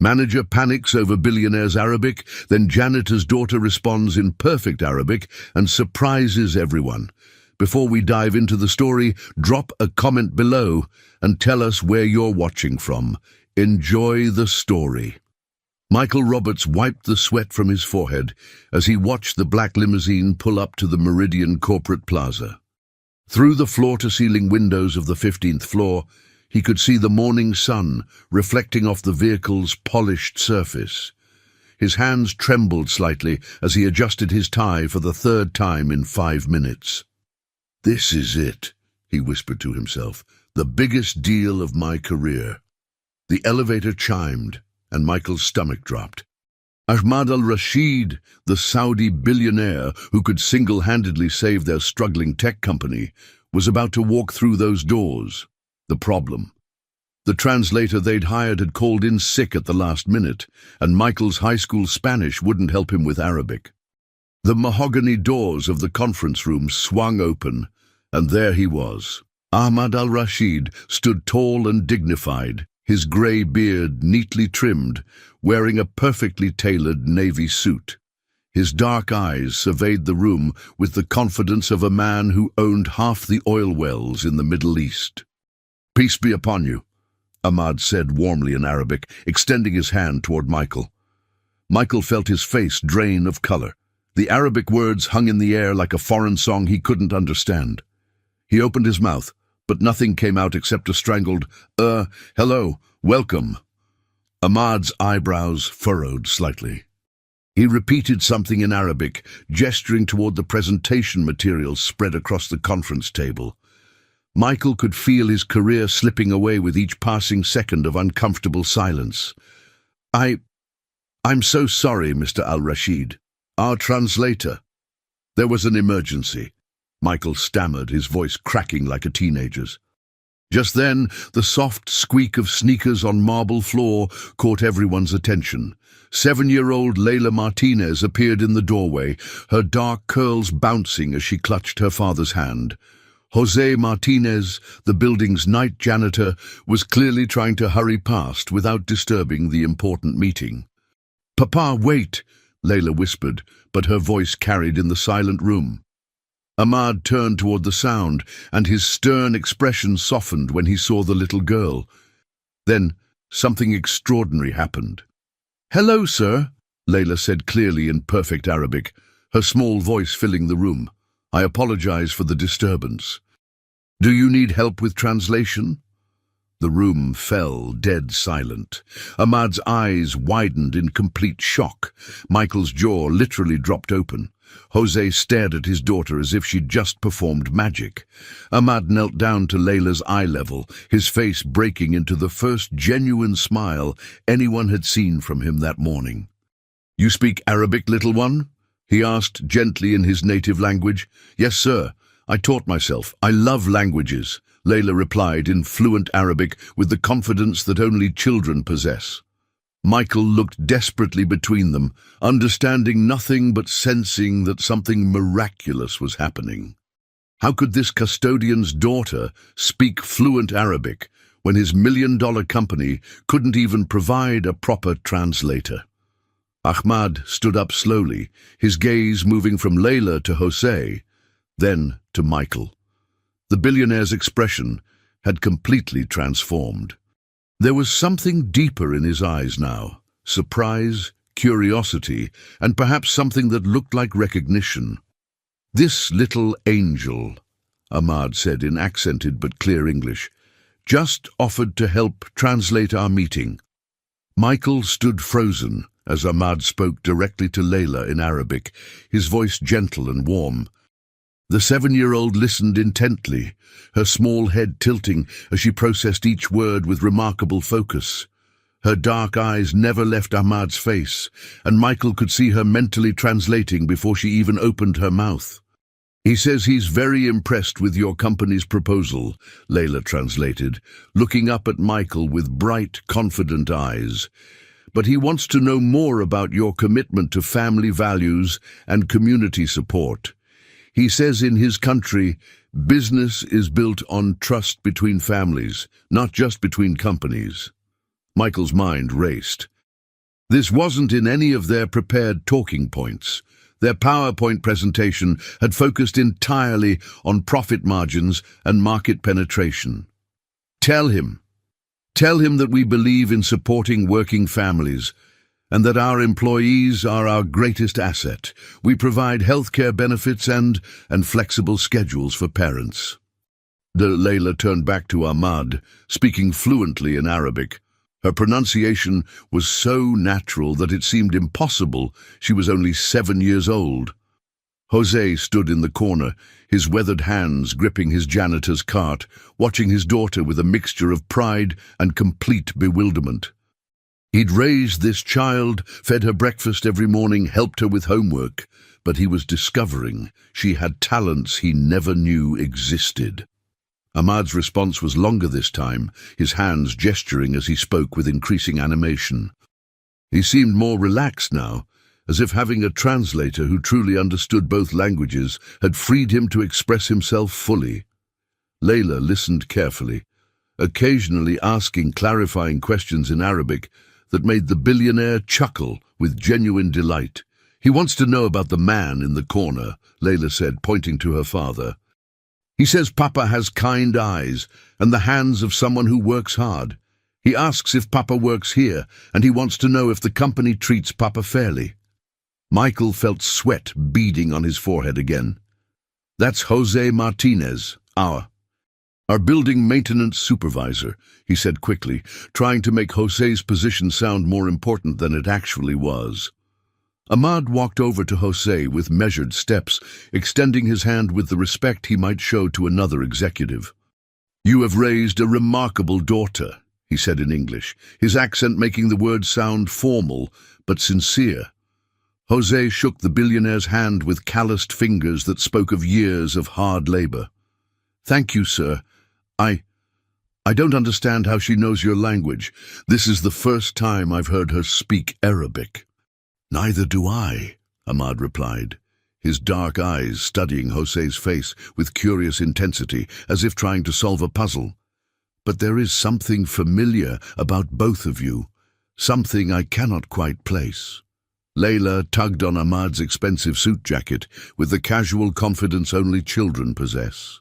Manager panics over billionaire's Arabic, then janitor's daughter responds in perfect Arabic and surprises everyone. Before we dive into the story, drop a comment below and tell us where you're watching from. Enjoy the story. Michael Roberts wiped the sweat from his forehead as he watched the black limousine pull up to the Meridian Corporate Plaza. Through the floor-to-ceiling windows of the 15th floor, he could see the morning sun reflecting off the vehicle's polished surface. His hands trembled slightly as he adjusted his tie for the third time in 5 minutes. "This is it," he whispered to himself, "the biggest deal of my career." The elevator chimed, and Michael's stomach dropped. Ahmad al-Rashid, the Saudi billionaire who could single-handedly save their struggling tech company, was about to walk through those doors. The problem: the translator they'd hired had called in sick at the last minute, and Michael's high school Spanish wouldn't help him with Arabic. The mahogany doors of the conference room swung open, and there he was. Ahmad al-Rashid stood tall and dignified, his grey beard neatly trimmed, wearing a perfectly tailored navy suit. His dark eyes surveyed the room with the confidence of a man who owned half the oil wells in the Middle East. "Peace be upon you," Ahmad said warmly in Arabic, extending his hand toward Michael. Michael felt his face drain of color. The Arabic words hung in the air like a foreign song he couldn't understand. He opened his mouth, but nothing came out except a strangled, hello, welcome." Ahmad's eyebrows furrowed slightly. He repeated something in Arabic, gesturing toward the presentation materials spread across the conference table. Michael could feel his career slipping away with each passing second of uncomfortable silence. I'm so sorry, Mr. Al-Rashid. Our translator." "There was an emergency," Michael stammered, his voice cracking like a teenager's. Just then, the soft squeak of sneakers on marble floor caught everyone's attention. 7-year-old Layla Martinez appeared in the doorway, her dark curls bouncing as she clutched her father's hand. Jose Martinez, the building's night janitor, was clearly trying to hurry past without disturbing the important meeting. "Papa, wait," Layla whispered, but her voice carried in the silent room. Ahmad turned toward the sound, and his stern expression softened when he saw the little girl. Then, something extraordinary happened. "Hello, sir," Layla said clearly in perfect Arabic, her small voice filling the room. "I apologize for the disturbance. Do you need help with translation?" The room fell dead silent. Ahmad's eyes widened in complete shock. Michael's jaw literally dropped open. Jose stared at his daughter as if she'd just performed magic. Ahmad knelt down to Layla's eye level, his face breaking into the first genuine smile anyone had seen from him that morning. "You speak Arabic, little one?" he asked gently in his native language. "Yes, sir. I taught myself. I love languages," Layla replied in fluent Arabic with the confidence that only children possess. Michael looked desperately between them, understanding nothing but sensing that something miraculous was happening. How could this custodian's daughter speak fluent Arabic when his million-dollar company couldn't even provide a proper translator? Ahmad stood up slowly, his gaze moving from Layla to Jose, then to Michael. The billionaire's expression had completely transformed. There was something deeper in his eyes now, surprise, curiosity, and perhaps something that looked like recognition. "This little angel," Ahmad said in accented but clear English, "just offered to help translate our meeting." Michael stood frozen as Ahmad spoke directly to Layla in Arabic, his voice gentle and warm. The 7-year-old listened intently, her small head tilting as she processed each word with remarkable focus. Her dark eyes never left Ahmad's face, and Michael could see her mentally translating before she even opened her mouth. "He says he's very impressed with your company's proposal," Layla translated, looking up at Michael with bright, confident eyes. "But he wants to know more about your commitment to family values and community support. He says in his country, business is built on trust between families, not just between companies." Michael's mind raced. This wasn't in any of their prepared talking points. Their PowerPoint presentation had focused entirely on profit margins and market penetration. Tell him that we believe in supporting working families and that our employees are our greatest asset. We provide healthcare benefits and flexible schedules for parents. Layla turned back to Ahmad, speaking fluently in Arabic. Her pronunciation was so natural that it seemed impossible she was only 7 years old. Jose stood in the corner, his weathered hands gripping his janitor's cart, watching his daughter with a mixture of pride and complete bewilderment. He'd raised this child, fed her breakfast every morning, helped her with homework, but he was discovering she had talents he never knew existed. Ahmad's response was longer this time, his hands gesturing as he spoke with increasing animation. He seemed more relaxed now, as if having a translator who truly understood both languages had freed him to express himself fully. Layla listened carefully, occasionally asking clarifying questions in Arabic that made the billionaire chuckle with genuine delight. "He wants to know about the man in the corner," Layla said, pointing to her father. "He says Papa has kind eyes and the hands of someone who works hard. He asks if Papa works here, and he wants to know if the company treats Papa fairly." Michael felt sweat beading on his forehead again. "That's Jose Martinez, our building maintenance supervisor," he said quickly, trying to make Jose's position sound more important than it actually was. Ahmad walked over to Jose with measured steps, extending his hand with the respect he might show to another executive. "You have raised a remarkable daughter," he said in English, his accent making the words sound formal but sincere. Jose shook the billionaire's hand with calloused fingers that spoke of years of hard labor. "Thank you, sir. I don't understand how she knows your language. This is the first time I've heard her speak Arabic." "Neither do I," Ahmad replied, his dark eyes studying Jose's face with curious intensity, as if trying to solve a puzzle. "But there is something familiar about both of you, something I cannot quite place." Layla tugged on Ahmad's expensive suit jacket with the casual confidence only children possess.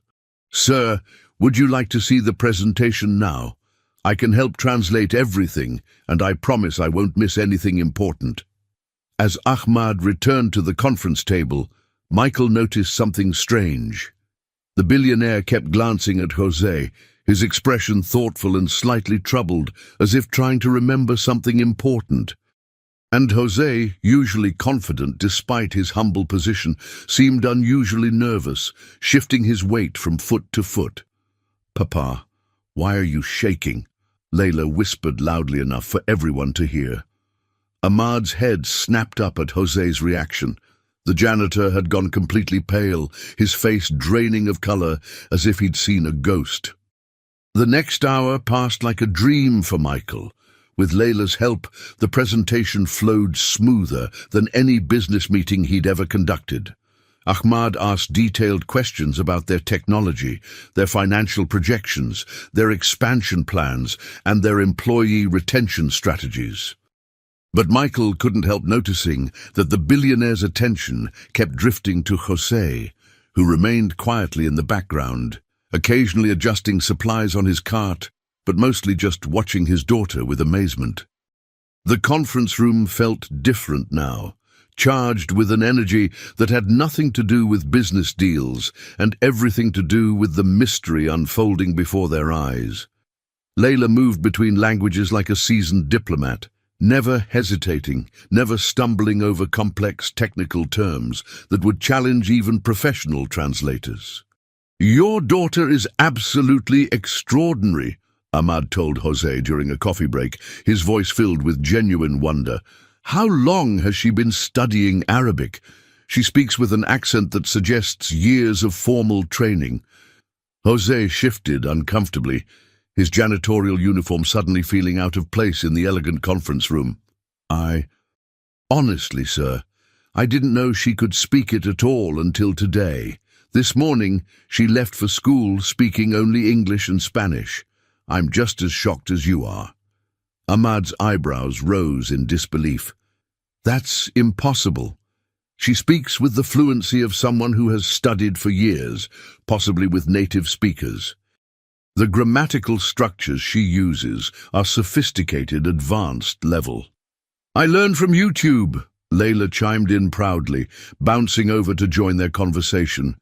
"Sir, would you like to see the presentation now? I can help translate everything, and I promise I won't miss anything important." As Ahmad returned to the conference table, Michael noticed something strange. The billionaire kept glancing at Jose, his expression thoughtful and slightly troubled, as if trying to remember something important. And Jose, usually confident despite his humble position, seemed unusually nervous, shifting his weight from foot to foot. "Papa, why are you shaking?" Layla whispered loudly enough for everyone to hear. Ahmad's head snapped up at Jose's reaction. The janitor had gone completely pale, his face draining of color as if he'd seen a ghost. The next hour passed like a dream for Michael. With Layla's help, the presentation flowed smoother than any business meeting he'd ever conducted. Ahmad asked detailed questions about their technology, their financial projections, their expansion plans, and their employee retention strategies. But Michael couldn't help noticing that the billionaire's attention kept drifting to Jose, who remained quietly in the background, occasionally adjusting supplies on his cart, but mostly just watching his daughter with amazement. The conference room felt different now, charged with an energy that had nothing to do with business deals and everything to do with the mystery unfolding before their eyes. Layla moved between languages like a seasoned diplomat, never hesitating, never stumbling over complex technical terms that would challenge even professional translators. "Your daughter is absolutely extraordinary," Ahmad told Jose during a coffee break, his voice filled with genuine wonder. "How long has she been studying Arabic? She speaks with an accent that suggests years of formal training." Jose shifted uncomfortably, his janitorial uniform suddenly feeling out of place in the elegant conference room. Honestly, sir, I didn't know she could speak it at all until today. This morning, she left for school speaking only English and Spanish. I'm just as shocked as you are." Ahmad's eyebrows rose in disbelief. That's impossible. She speaks with the fluency of someone who has studied for years, possibly with native speakers. The grammatical structures she uses are sophisticated, advanced level. I learned from YouTube, Layla chimed in proudly, bouncing over to join their conversation.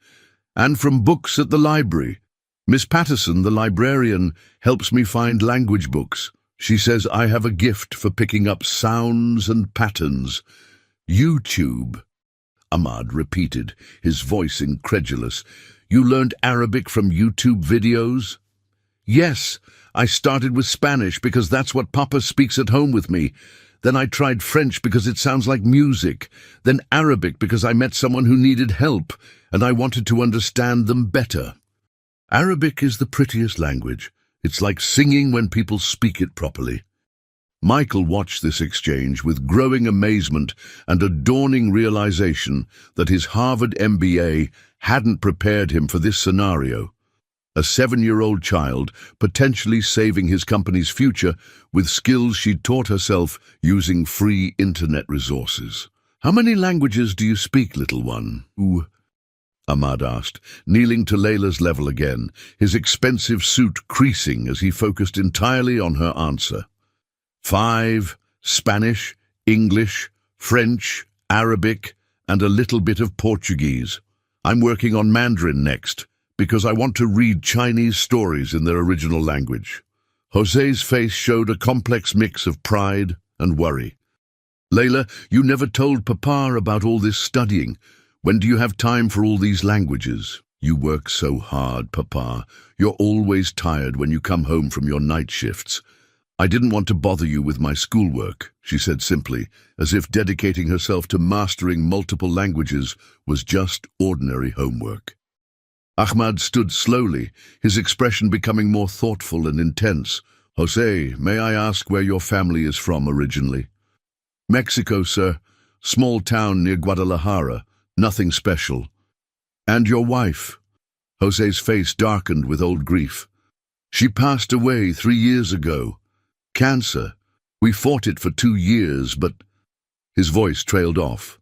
And from books at the library. Miss Patterson, the librarian, helps me find language books. She says I have a gift for picking up sounds and patterns. YouTube, Ahmad repeated, his voice incredulous. You learned Arabic from YouTube videos? Yes, I started with Spanish because that's what Papa speaks at home with me. Then I tried French because it sounds like music. Then Arabic because I met someone who needed help, and I wanted to understand them better. Arabic is the prettiest language. It's like singing when people speak it properly. Michael watched this exchange with growing amazement and a dawning realization that his Harvard MBA hadn't prepared him for this scenario. A 7-year-old child potentially saving his company's future with skills she'd taught herself using free internet resources. How many languages do you speak, little one? Ooh, Ahmad asked, kneeling to Layla's level again, his expensive suit creasing as he focused entirely on her answer. 5, Spanish, English, French, Arabic, and a little bit of Portuguese. I'm working on Mandarin next, because I want to read Chinese stories in their original language. José's face showed a complex mix of pride and worry. Layla, you never told Papa about all this studying. When do you have time for all these languages? You work so hard, Papa. You're always tired when you come home from your night shifts. I didn't want to bother you with my schoolwork, she said simply, as if dedicating herself to mastering multiple languages was just ordinary homework. Ahmad stood slowly, his expression becoming more thoughtful and intense. José, may I ask where your family is from originally? Mexico, sir. Small town near Guadalajara. Nothing special. And your wife? José's face darkened with old grief. She passed away 3 years ago. Cancer. We fought it for 2 years, but... His voice trailed off.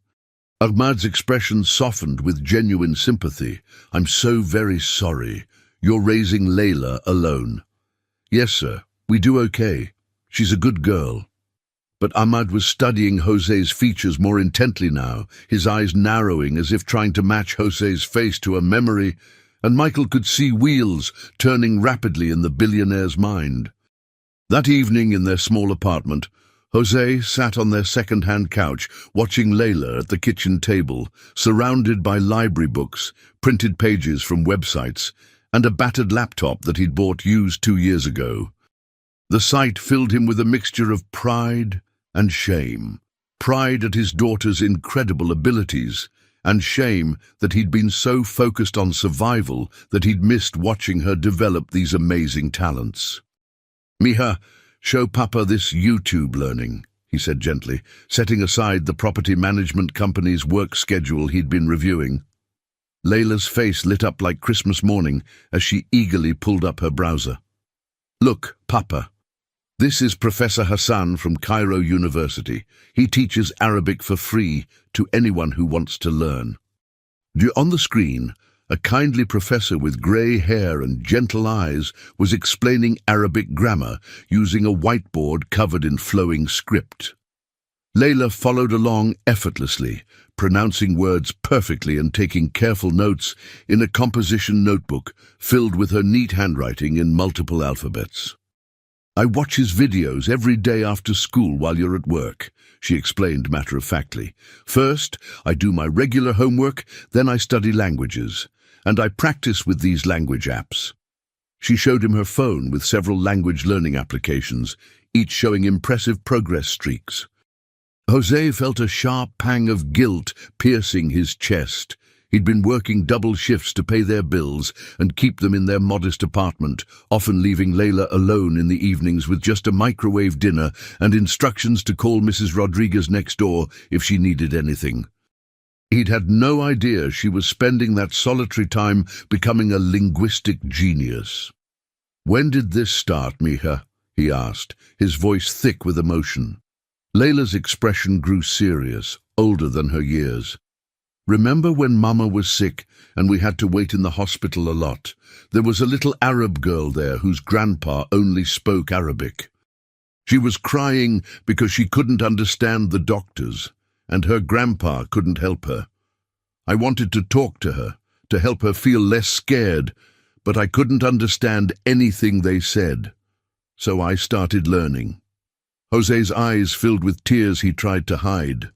Ahmad's expression softened with genuine sympathy. I'm so very sorry. You're raising Layla alone. Yes, sir. We do okay. She's a good girl. But Ahmad was studying José's features more intently now, his eyes narrowing as if trying to match José's face to a memory, and Michael could see wheels turning rapidly in the billionaire's mind. That evening in their small apartment, José sat on their second-hand couch, watching Layla at the kitchen table, surrounded by library books, printed pages from websites, and a battered laptop that he'd bought used 2 years ago. The sight filled him with a mixture of pride and shame. Pride at his daughter's incredible abilities, and shame that he'd been so focused on survival that he'd missed watching her develop these amazing talents. Mija, show Papa this YouTube learning, he said gently, setting aside the property management company's work schedule he'd been reviewing. Layla's face lit up like Christmas morning as she eagerly pulled up her browser. Look, Papa. This is Professor Hassan from Cairo University. He teaches Arabic for free to anyone who wants to learn. On the screen, a kindly professor with grey hair and gentle eyes was explaining Arabic grammar using a whiteboard covered in flowing script. Layla followed along effortlessly, pronouncing words perfectly and taking careful notes in a composition notebook filled with her neat handwriting in multiple alphabets. I watch his videos every day after school while you're at work, she explained matter-of-factly. First, I do my regular homework, then I study languages. And I practice with these language apps. She showed him her phone with several language learning applications, each showing impressive progress streaks. José felt a sharp pang of guilt piercing his chest. He'd been working double shifts to pay their bills and keep them in their modest apartment, often leaving Layla alone in the evenings with just a microwave dinner and instructions to call Mrs. Rodriguez next door if she needed anything. He'd had no idea she was spending that solitary time becoming a linguistic genius. When did this start, Mija? he asked, his voice thick with emotion. Layla's expression grew serious, older than her years. Remember when Mama was sick and we had to wait in the hospital a lot? There was a little Arab girl there whose grandpa only spoke Arabic. She was crying because she couldn't understand the doctors, and her grandpa couldn't help her. I wanted to talk to her, to help her feel less scared, but I couldn't understand anything they said. So I started learning. Jose's eyes filled with tears he tried to hide.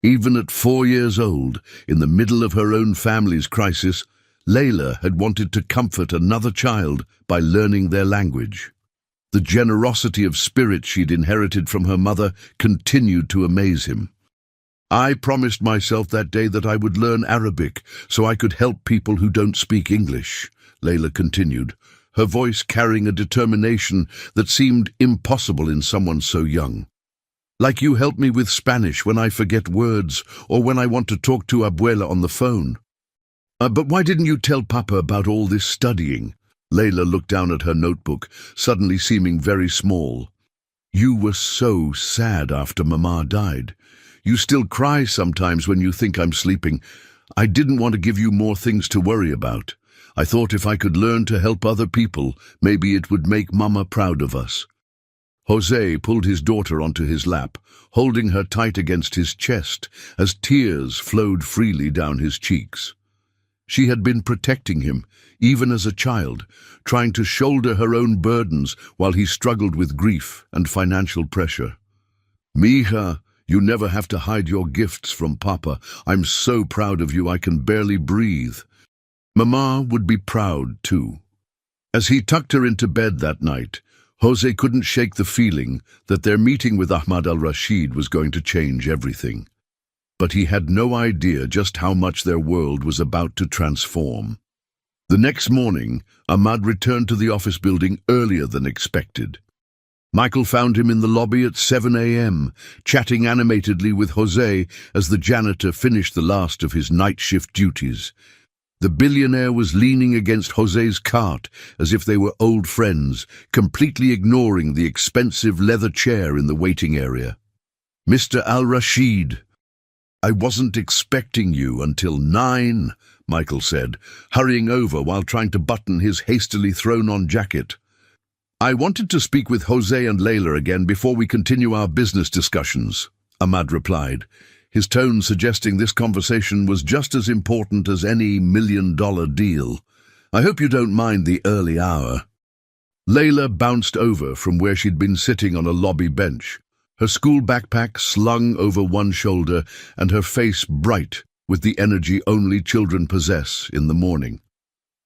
Even at 4 years old, in the middle of her own family's crisis, Layla had wanted to comfort another child by learning their language. The generosity of spirit she'd inherited from her mother continued to amaze him. I promised myself that day that I would learn Arabic so I could help people who don't speak English, Layla continued, her voice carrying a determination that seemed impossible in someone so young. Like you help me with Spanish when I forget words or when I want to talk to Abuela on the phone. But why didn't you tell Papa about all this studying? Layla looked down at her notebook, suddenly seeming very small. You were so sad after Mama died. You still cry sometimes when you think I'm sleeping. I didn't want to give you more things to worry about. I thought if I could learn to help other people, maybe it would make Mama proud of us. Jose pulled his daughter onto his lap, holding her tight against his chest as tears flowed freely down his cheeks. She had been protecting him, even as a child, trying to shoulder her own burdens while he struggled with grief and financial pressure. Mija, you never have to hide your gifts from Papa. I'm so proud of you I can barely breathe. Mama would be proud too. As he tucked her into bed that night, Jose couldn't shake the feeling that their meeting with Ahmad al-Rashid was going to change everything. But he had no idea just how much their world was about to transform. The next morning, Ahmad returned to the office building earlier than expected. Michael found him in the lobby at 7 a.m., chatting animatedly with Jose as the janitor finished the last of his night shift duties. The billionaire was leaning against Jose's cart as if they were old friends, completely ignoring the expensive leather chair in the waiting area. Mr. Al-Rashid, I wasn't expecting you until 9, Michael said, hurrying over while trying to button his hastily thrown-on jacket. I wanted to speak with Jose and Layla again before we continue our business discussions, Ahmad replied, his tone suggesting this conversation was just as important as any million-dollar deal. I hope you don't mind the early hour. Layla bounced over from where she'd been sitting on a lobby bench, her school backpack slung over one shoulder and her face bright with the energy only children possess in the morning.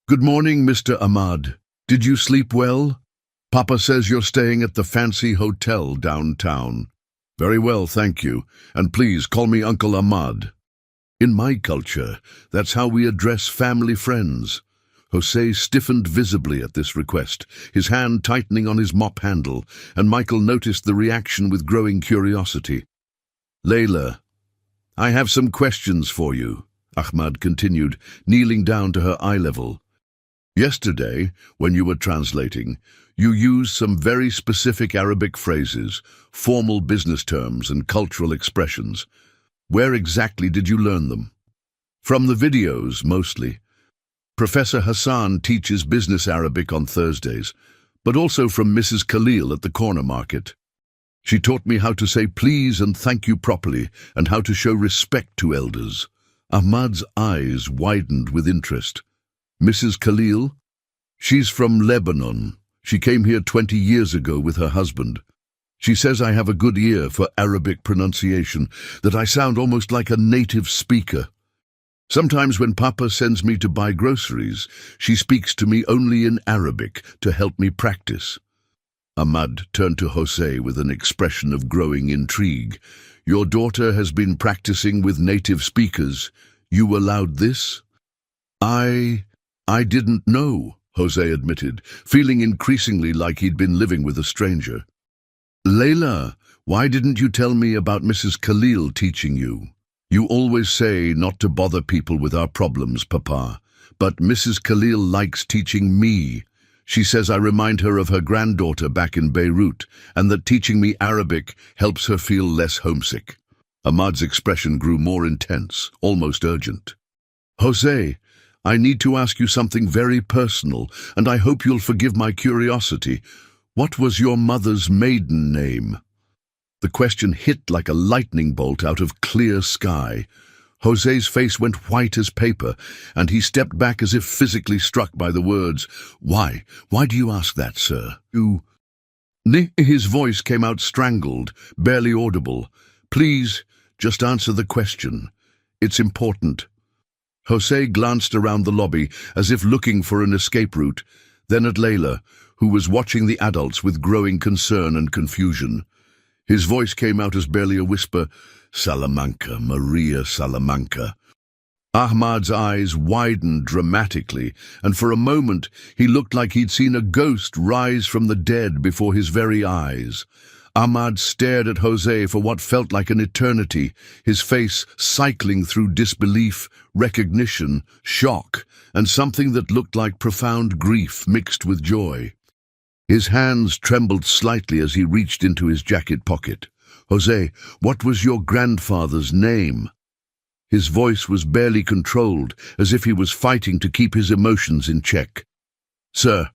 Good morning, Mr. Ahmad. Did you sleep well? Papa says you're staying at the fancy hotel downtown. Very well, thank you, and please call me Uncle Ahmad. In my culture, that's how we address family friends. Jose stiffened visibly at this request, his hand tightening on his mop handle, and Michael noticed the reaction with growing curiosity. Layla, I have some questions for you, Ahmad continued, kneeling down to her eye level. Yesterday, when you were translating, you used some very specific Arabic phrases, formal business terms and cultural expressions. Where exactly did you learn them? From the videos, mostly. Professor Hassan teaches business Arabic on Thursdays, but also from Mrs. Khalil at the corner market. She taught me how to say please and thank you properly and how to show respect to elders. Ahmad's eyes widened with interest. Mrs. Khalil? She's from Lebanon. She came here 20 years ago with her husband. She says I have a good ear for Arabic pronunciation, that I sound almost like a native speaker. Sometimes when Papa sends me to buy groceries, she speaks to me only in Arabic to help me practice. Ahmad turned to Jose with an expression of growing intrigue. Your daughter has been practicing with native speakers. You allowed this? I didn't know, Jose admitted, feeling increasingly like he'd been living with a stranger. Layla, why didn't you tell me about Mrs. Khalil teaching you? You always say not to bother people with our problems, Papa, but Mrs. Khalil likes teaching me. She says I remind her of her granddaughter back in Beirut, and that teaching me Arabic helps her feel less homesick. Ahmad's expression grew more intense, almost urgent. Jose, I need to ask you something very personal, and I hope you'll forgive my curiosity. What was your mother's maiden name? The question hit like a lightning bolt out of clear sky. Jose's face went white as paper, and he stepped back as if physically struck by the words. Why? Why do you ask that, sir? His voice came out strangled, barely audible. Please, just answer the question. It's important. Jose glanced around the lobby as if looking for an escape route, then at Layla, who was watching the adults with growing concern and confusion. His voice came out as barely a whisper. Salamanca, Maria Salamanca. Ahmad's eyes widened dramatically, and for a moment he looked like he'd seen a ghost rise from the dead before his very eyes. Ahmad stared at Jose for what felt like an eternity, his face cycling through disbelief, recognition, shock, and something that looked like profound grief mixed with joy. His hands trembled slightly as he reached into his jacket pocket. Jose, what was your grandfather's name? His voice was barely controlled, as if he was fighting to keep his emotions in check. Sir,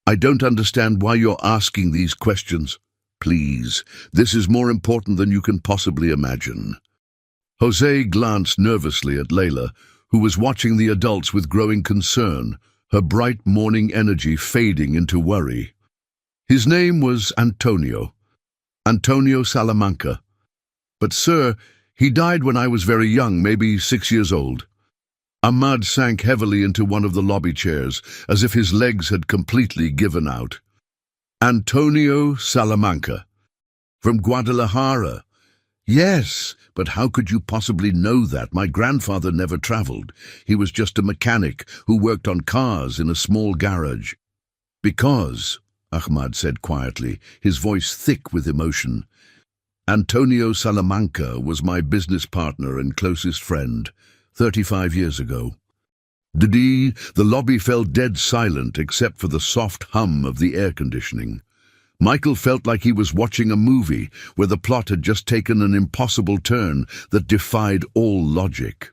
I don't understand why you're asking these questions. Please, this is more important than you can possibly imagine. Jose glanced nervously at Layla, who was watching the adults with growing concern, her bright morning energy fading into worry. His name was Antonio Salamanca. But, sir, he died when I was very young, maybe 6 years old. Ahmad sank heavily into one of the lobby chairs, as if his legs had completely given out. Antonio Salamanca. From Guadalajara. Yes, but how could you possibly know that? My grandfather never traveled. He was just a mechanic who worked on cars in a small garage. Because, Ahmad said quietly, his voice thick with emotion, Antonio Salamanca was my business partner and closest friend, 35 years ago. The lobby fell dead silent except for the soft hum of the air conditioning. Michael felt like he was watching a movie where the plot had just taken an impossible turn that defied all logic.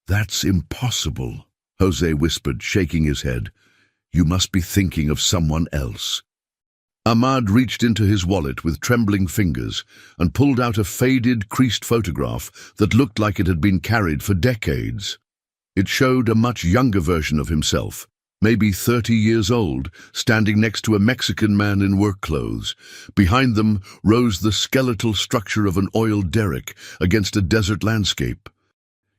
That's impossible, Jose whispered, shaking his head. You must be thinking of someone else. Ahmad reached into his wallet with trembling fingers and pulled out a faded, creased photograph that looked like it had been carried for decades. It showed a much younger version of himself, maybe 30 years old, standing next to a Mexican man in work clothes. Behind them rose the skeletal structure of an oil derrick against a desert landscape.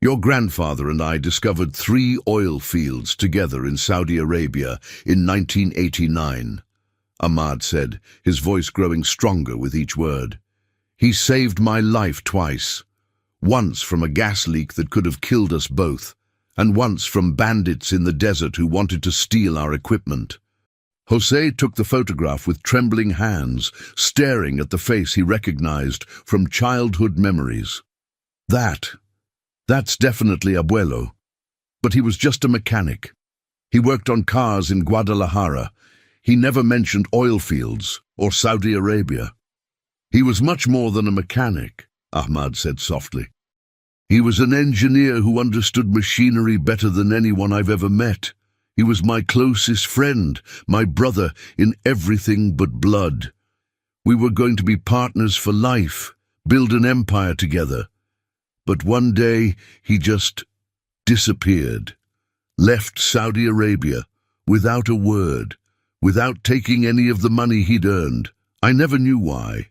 Your grandfather and I discovered 3 oil fields together in Saudi Arabia in 1989. Ahmad said, his voice growing stronger with each word. He saved my life twice. Once from a gas leak that could have killed us both, and once from bandits in the desert who wanted to steal our equipment. Jose took the photograph with trembling hands, staring at the face he recognized from childhood memories. That's definitely Abuelo. But he was just a mechanic. He worked on cars in Guadalajara. He never mentioned oil fields or Saudi Arabia. He was much more than a mechanic, Ahmad said softly. He was an engineer who understood machinery better than anyone I've ever met. He was my closest friend, my brother in everything but blood. We were going to be partners for life, build an empire together. But one day he just disappeared, left Saudi Arabia without a word, without taking any of the money he'd earned. I never knew why.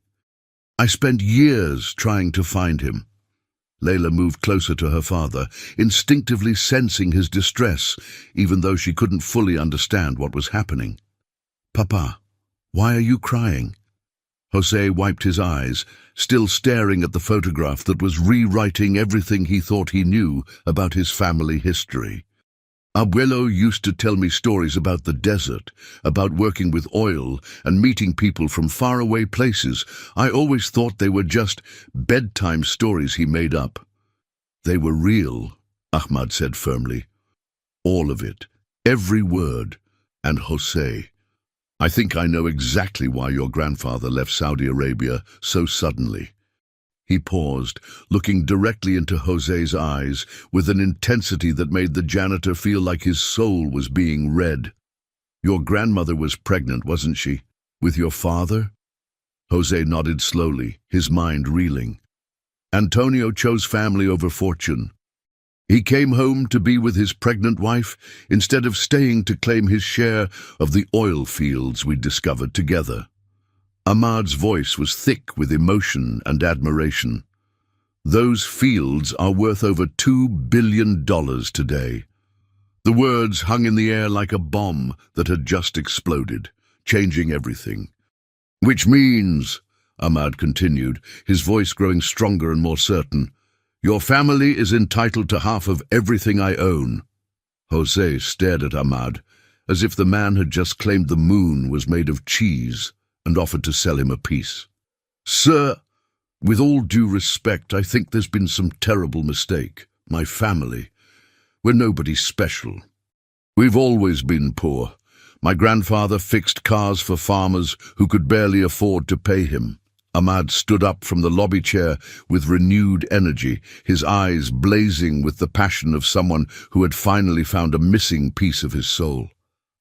I spent years trying to find him. Layla moved closer to her father, instinctively sensing his distress, even though she couldn't fully understand what was happening. Papa, why are you crying? Jose wiped his eyes, still staring at the photograph that was rewriting everything he thought he knew about his family history. Abuelo used to tell me stories about the desert, about working with oil and meeting people from faraway places. I always thought they were just bedtime stories he made up. They were real, Ahmad said firmly. All of it, every word. And Jose, I think I know exactly why your grandfather left Saudi Arabia so suddenly. He paused, looking directly into Jose's eyes with an intensity that made the janitor feel like his soul was being read. Your grandmother was pregnant, wasn't she? With your father? Jose nodded slowly, his mind reeling. Antonio chose family over fortune. He came home to be with his pregnant wife instead of staying to claim his share of the oil fields we discovered together. Ahmad's voice was thick with emotion and admiration. Those fields are worth over $2 billion today. The words hung in the air like a bomb that had just exploded, changing everything. Which means, Ahmad continued, his voice growing stronger and more certain, your family is entitled to half of everything I own. Jose stared at Ahmad, as if the man had just claimed the moon was made of cheese and offered to sell him a piece. Sir, with all due respect, I think there's been some terrible mistake. My family, we're nobody special. We've always been poor. My grandfather fixed cars for farmers who could barely afford to pay him. Ahmad stood up from the lobby chair with renewed energy, his eyes blazing with the passion of someone who had finally found a missing piece of his soul.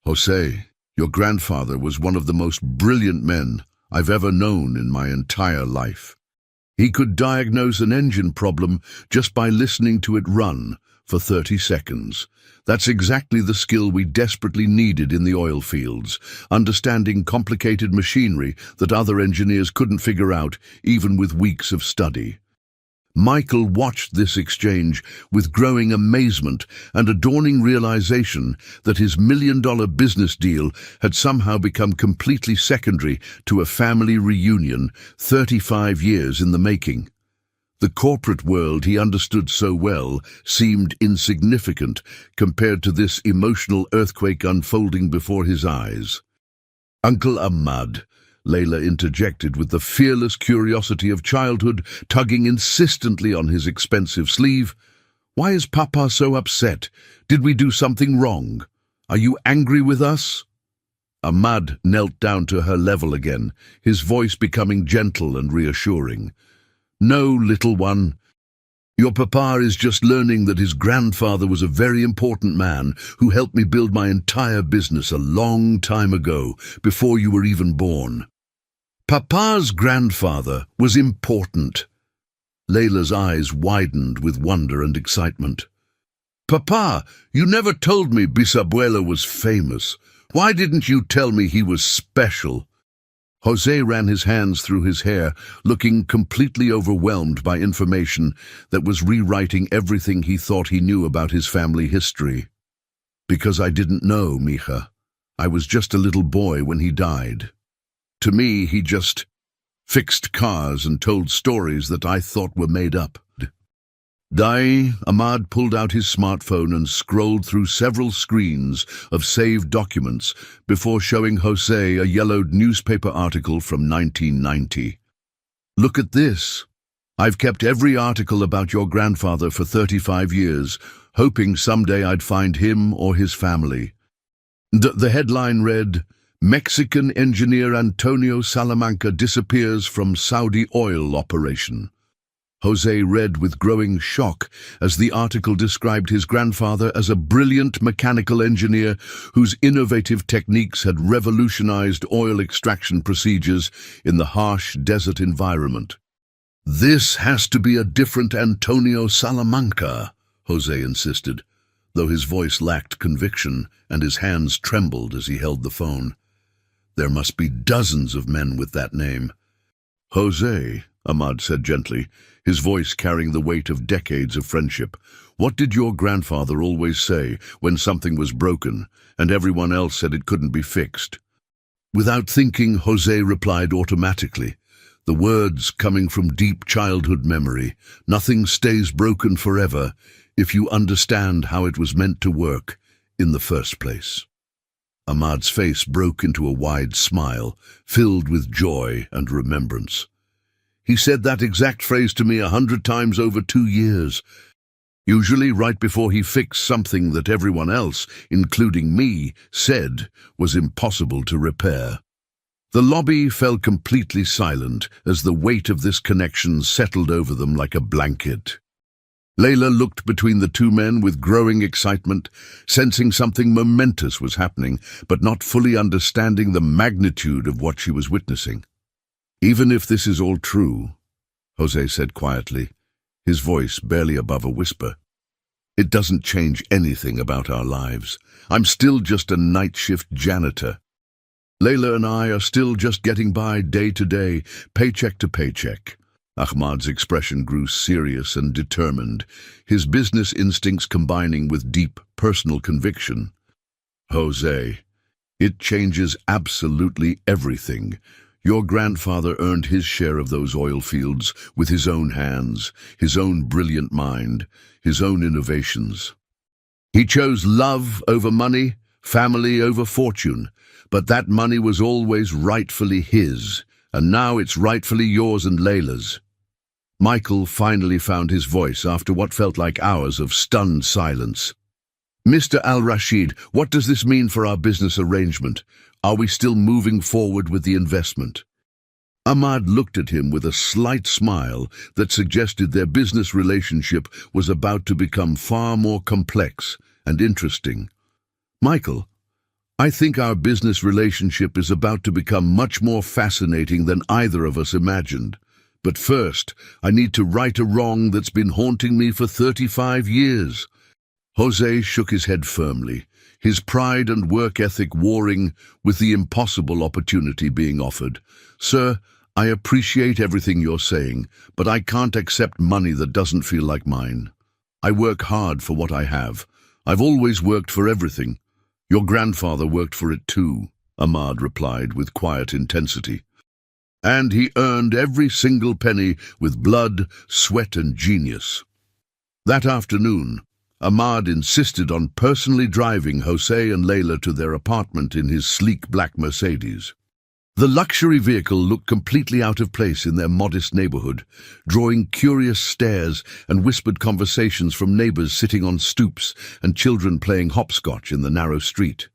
Jose, your grandfather was one of the most brilliant men I've ever known in my entire life. He could diagnose an engine problem just by listening to it run for 30 seconds. That's exactly the skill we desperately needed in the oil fields, understanding complicated machinery that other engineers couldn't figure out, even with weeks of study. Michael watched this exchange with growing amazement and a dawning realization that his million-dollar business deal had somehow become completely secondary to a family reunion 35 years in the making. The corporate world he understood so well seemed insignificant compared to this emotional earthquake unfolding before his eyes. Uncle Ahmad, Layla interjected with the fearless curiosity of childhood, tugging insistently on his expensive sleeve. Why is Papa so upset? Did we do something wrong? Are you angry with us? Ahmad knelt down to her level again, his voice becoming gentle and reassuring. No, little one. Your papa is just learning that his grandfather was a very important man who helped me build my entire business a long time ago, before you were even born. Papa's grandfather was important. Layla's eyes widened with wonder and excitement. Papa, you never told me Bisabuelo was famous. Why didn't you tell me he was special? Jose ran his hands through his hair, looking completely overwhelmed by information that was rewriting everything he thought he knew about his family history. Because I didn't know, mija. I was just a little boy when he died. To me, he just fixed cars and told stories that I thought were made up. Ahmad pulled out his smartphone and scrolled through several screens of saved documents before showing Jose a yellowed newspaper article from 1990. Look at this. I've kept every article about your grandfather for 35 years, hoping someday I'd find him or his family. The headline read, Mexican engineer Antonio Salamanca disappears from Saudi oil operation. Jose read with growing shock as the article described his grandfather as a brilliant mechanical engineer whose innovative techniques had revolutionized oil extraction procedures in the harsh desert environment. This has to be a different Antonio Salamanca, Jose insisted, though his voice lacked conviction and his hands trembled as he held the phone. There must be dozens of men with that name. Jose, Ahmad said gently, his voice carrying the weight of decades of friendship. What did your grandfather always say when something was broken and everyone else said it couldn't be fixed? Without thinking, Jose replied automatically, the words coming from deep childhood memory, nothing stays broken forever if you understand how it was meant to work in the first place. Ahmad's face broke into a wide smile, filled with joy and remembrance. He said that exact phrase to me 100 times over 2 years. usually right before he fixed something that everyone else, including me, said was impossible to repair. The lobby fell completely silent as the weight of this connection settled over them like a blanket. Layla looked between the two men with growing excitement, sensing something momentous was happening, but not fully understanding the magnitude of what she was witnessing. "Even if this is all true," Jose said quietly, his voice barely above a whisper, "it doesn't change anything about our lives. I'm still just a night shift janitor. Layla and I are still just getting by day to day, paycheck to paycheck." Ahmad's expression grew serious and determined, his business instincts combining with deep personal conviction. "Jose, it changes absolutely everything. Your grandfather earned his share of those oil fields with his own hands, his own brilliant mind, his own innovations. He chose love over money, family over fortune, but that money was always rightfully his, and now it's rightfully yours and Layla's." Michael finally found his voice after what felt like hours of stunned silence. "Mr. Al-Rashid, what does this mean for our business arrangement? Are we still moving forward with the investment?" Ahmad looked at him with a slight smile that suggested their business relationship was about to become far more complex and interesting. "Michael, I think our business relationship is about to become much more fascinating than either of us imagined. But first, I need to right a wrong that's been haunting me for 35 years. Jose shook his head firmly, his pride and work ethic warring with the impossible opportunity being offered. "Sir, I appreciate everything you're saying, but I can't accept money that doesn't feel like mine. I work hard for what I have. I've always worked for everything. Your grandfather worked for it too," Ahmad replied with quiet intensity. "And he earned every single penny with blood, sweat, and genius." That afternoon, Ahmad insisted on personally driving Jose and Layla to their apartment in his sleek black Mercedes. The luxury vehicle looked completely out of place in their modest neighborhood, drawing curious stares and whispered conversations from neighbors sitting on stoops and children playing hopscotch in the narrow street.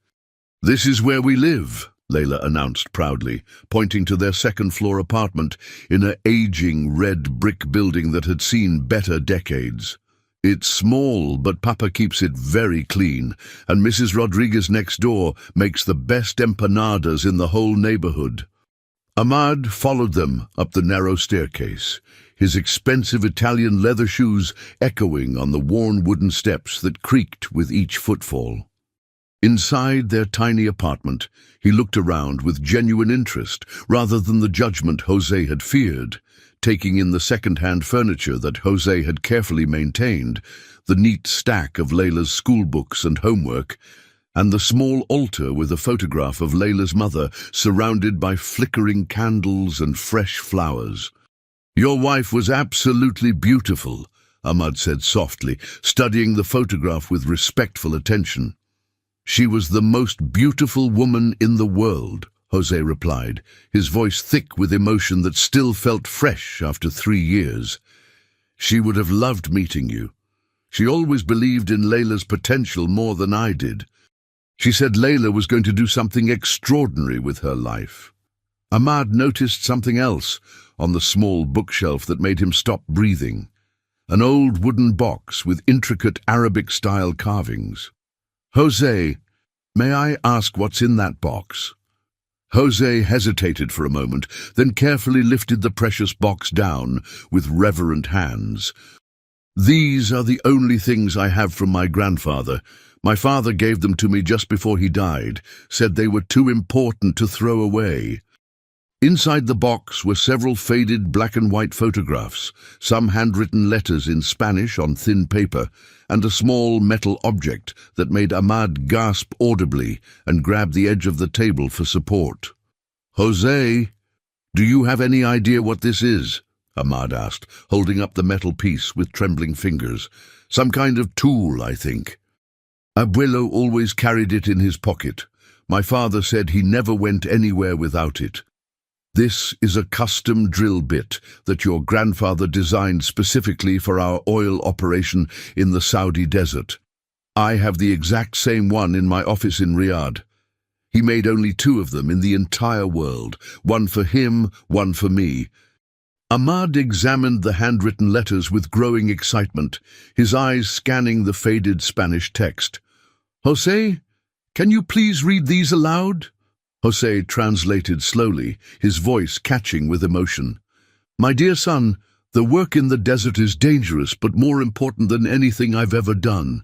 "This is where we live," Layla announced proudly, pointing to their second-floor apartment in an aging red brick building that had seen better decades. "It's small, but Papa keeps it very clean, and Mrs. Rodriguez next door makes the best empanadas in the whole neighborhood." Ahmad followed them up the narrow staircase, his expensive Italian leather shoes echoing on the worn wooden steps that creaked with each footfall. Inside their tiny apartment, he looked around with genuine interest rather than the judgment Jose had feared, taking in the second-hand furniture that Jose had carefully maintained, the neat stack of Layla's school books and homework, and the small altar with a photograph of Layla's mother surrounded by flickering candles and fresh flowers. "Your wife was absolutely beautiful," Ahmad said softly, studying the photograph with respectful attention. "She was the most beautiful woman in the world," Jose replied, his voice thick with emotion that still felt fresh after 3 years. "She would have loved meeting you. She always believed in Layla's potential more than I did. She said Layla was going to do something extraordinary with her life." Ahmad noticed something else on the small bookshelf that made him stop breathing. An old wooden box with intricate Arabic-style carvings. "Jose, may I ask what's in that box?" Jose hesitated for a moment, then carefully lifted the precious box down with reverent hands. "These are the only things I have from my grandfather. My father gave them to me just before he died, said they were too important to throw away." Inside the box were several faded black-and-white photographs, some handwritten letters in Spanish on thin paper, and a small metal object that made Ahmad gasp audibly and grab the edge of the table for support. "Jose, do you have any idea what this is?" Ahmad asked, holding up the metal piece with trembling fingers. "Some kind of tool, I think. Abuelo always carried it in his pocket. My father said he never went anywhere without it." This is a custom drill bit that your grandfather designed specifically for our oil operation in the Saudi desert. I have the exact same one in my office in Riyadh. He made only 2 of them in the entire world, one for him, one for me. Ahmad examined the handwritten letters with growing excitement, his eyes scanning the faded Spanish text. "Jose, can you please read these aloud?" Jose translated slowly, his voice catching with emotion. "My dear son, the work in the desert is dangerous but more important than anything I've ever done.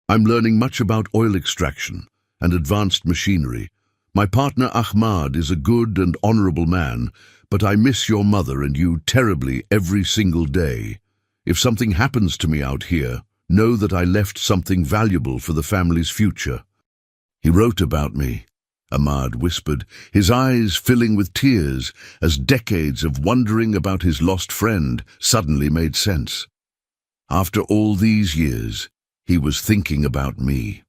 I'm learning much about oil extraction and advanced machinery. My partner Ahmad is a good and honorable man, but I miss your mother and you terribly every single day. If something happens to me out here, know that I left something valuable for the family's future." "He wrote about me," Ahmad whispered, his eyes filling with tears as decades of wondering about his lost friend suddenly made sense. After all these years, he was thinking about me.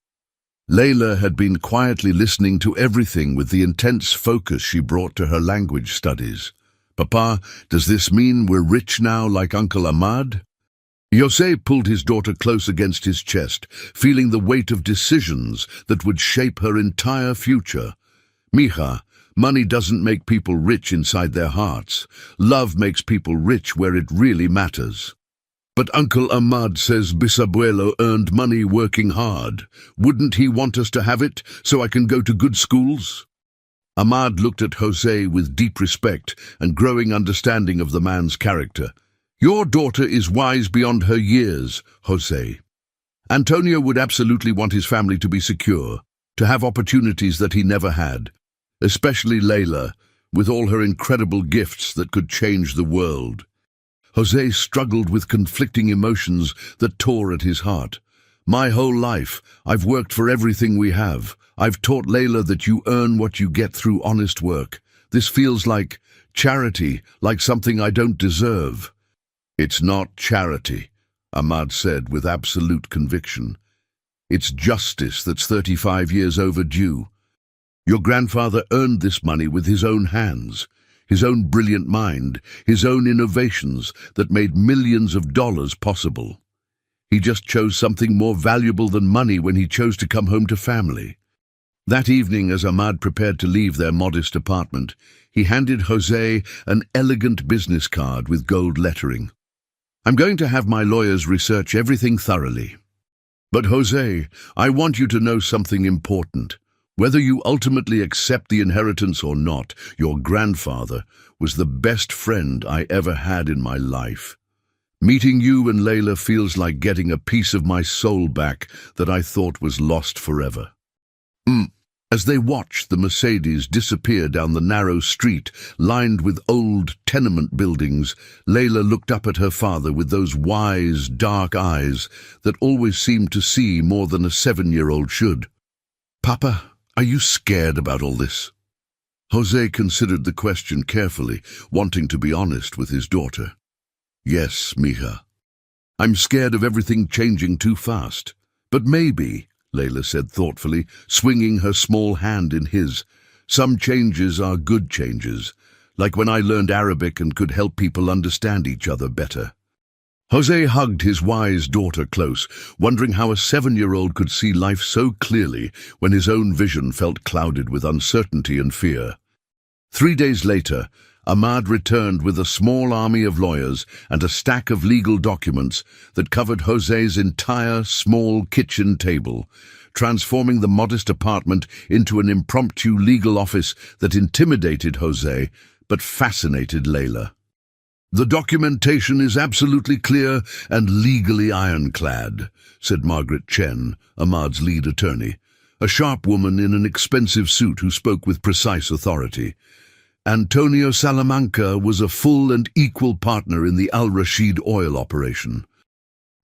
Layla had been quietly listening to everything with the intense focus she brought to her language studies. "Papa, does this mean we're rich now like Uncle Ahmad?" Jose pulled his daughter close against his chest, feeling the weight of decisions that would shape her entire future. "Mija, money doesn't make people rich inside their hearts. Love makes people rich where it really matters." "But Uncle Ahmad says Bisabuelo earned money working hard. Wouldn't he want us to have it so I can go to good schools?" Ahmad looked at Jose with deep respect and growing understanding of the man's character. "Your daughter is wise beyond her years, Jose. Antonio would absolutely want his family to be secure, to have opportunities that he never had, especially Layla, with all her incredible gifts that could change the world." Jose struggled with conflicting emotions that tore at his heart. "My whole life, I've worked for everything we have. I've taught Layla that you earn what you get through honest work. This feels like charity, like something I don't deserve." "It's not charity," Ahmad said with absolute conviction. "It's justice that's 35 years overdue. Your grandfather earned this money with his own hands, his own brilliant mind, his own innovations that made millions of dollars possible. He just chose something more valuable than money when he chose to come home to family." That evening, as Ahmad prepared to leave their modest apartment, he handed Jose an elegant business card with gold lettering. "I'm going to have my lawyers research everything thoroughly. But Jose, I want you to know something important. Whether you ultimately accept the inheritance or not, your grandfather was the best friend I ever had in my life. Meeting you and Layla feels like getting a piece of my soul back that I thought was lost forever." As they watched the Mercedes disappear down the narrow street lined with old tenement buildings, Layla looked up at her father with those wise, dark eyes that always seemed to see more than a 7-year-old should. "Papa, are you scared about all this?" Jose considered the question carefully, wanting to be honest with his daughter. "Yes, mija. I'm scared of everything changing too fast. But maybe," Layla said thoughtfully, swinging her small hand in his, "some changes are good changes, like when I learned Arabic and could help people understand each other better." Jose hugged his wise daughter close, wondering how a 7-year-old could see life so clearly when his own vision felt clouded with uncertainty and fear. 3 days later, Ahmad returned with a small army of lawyers and a stack of legal documents that covered Jose's entire small kitchen table, transforming the modest apartment into an impromptu legal office that intimidated Jose but fascinated Layla. "The documentation is absolutely clear and legally ironclad," said Margaret Chen, Ahmad's lead attorney, a sharp woman in an expensive suit who spoke with precise authority. "Antonio Salamanca was a full and equal partner in the Al Rashid oil operation.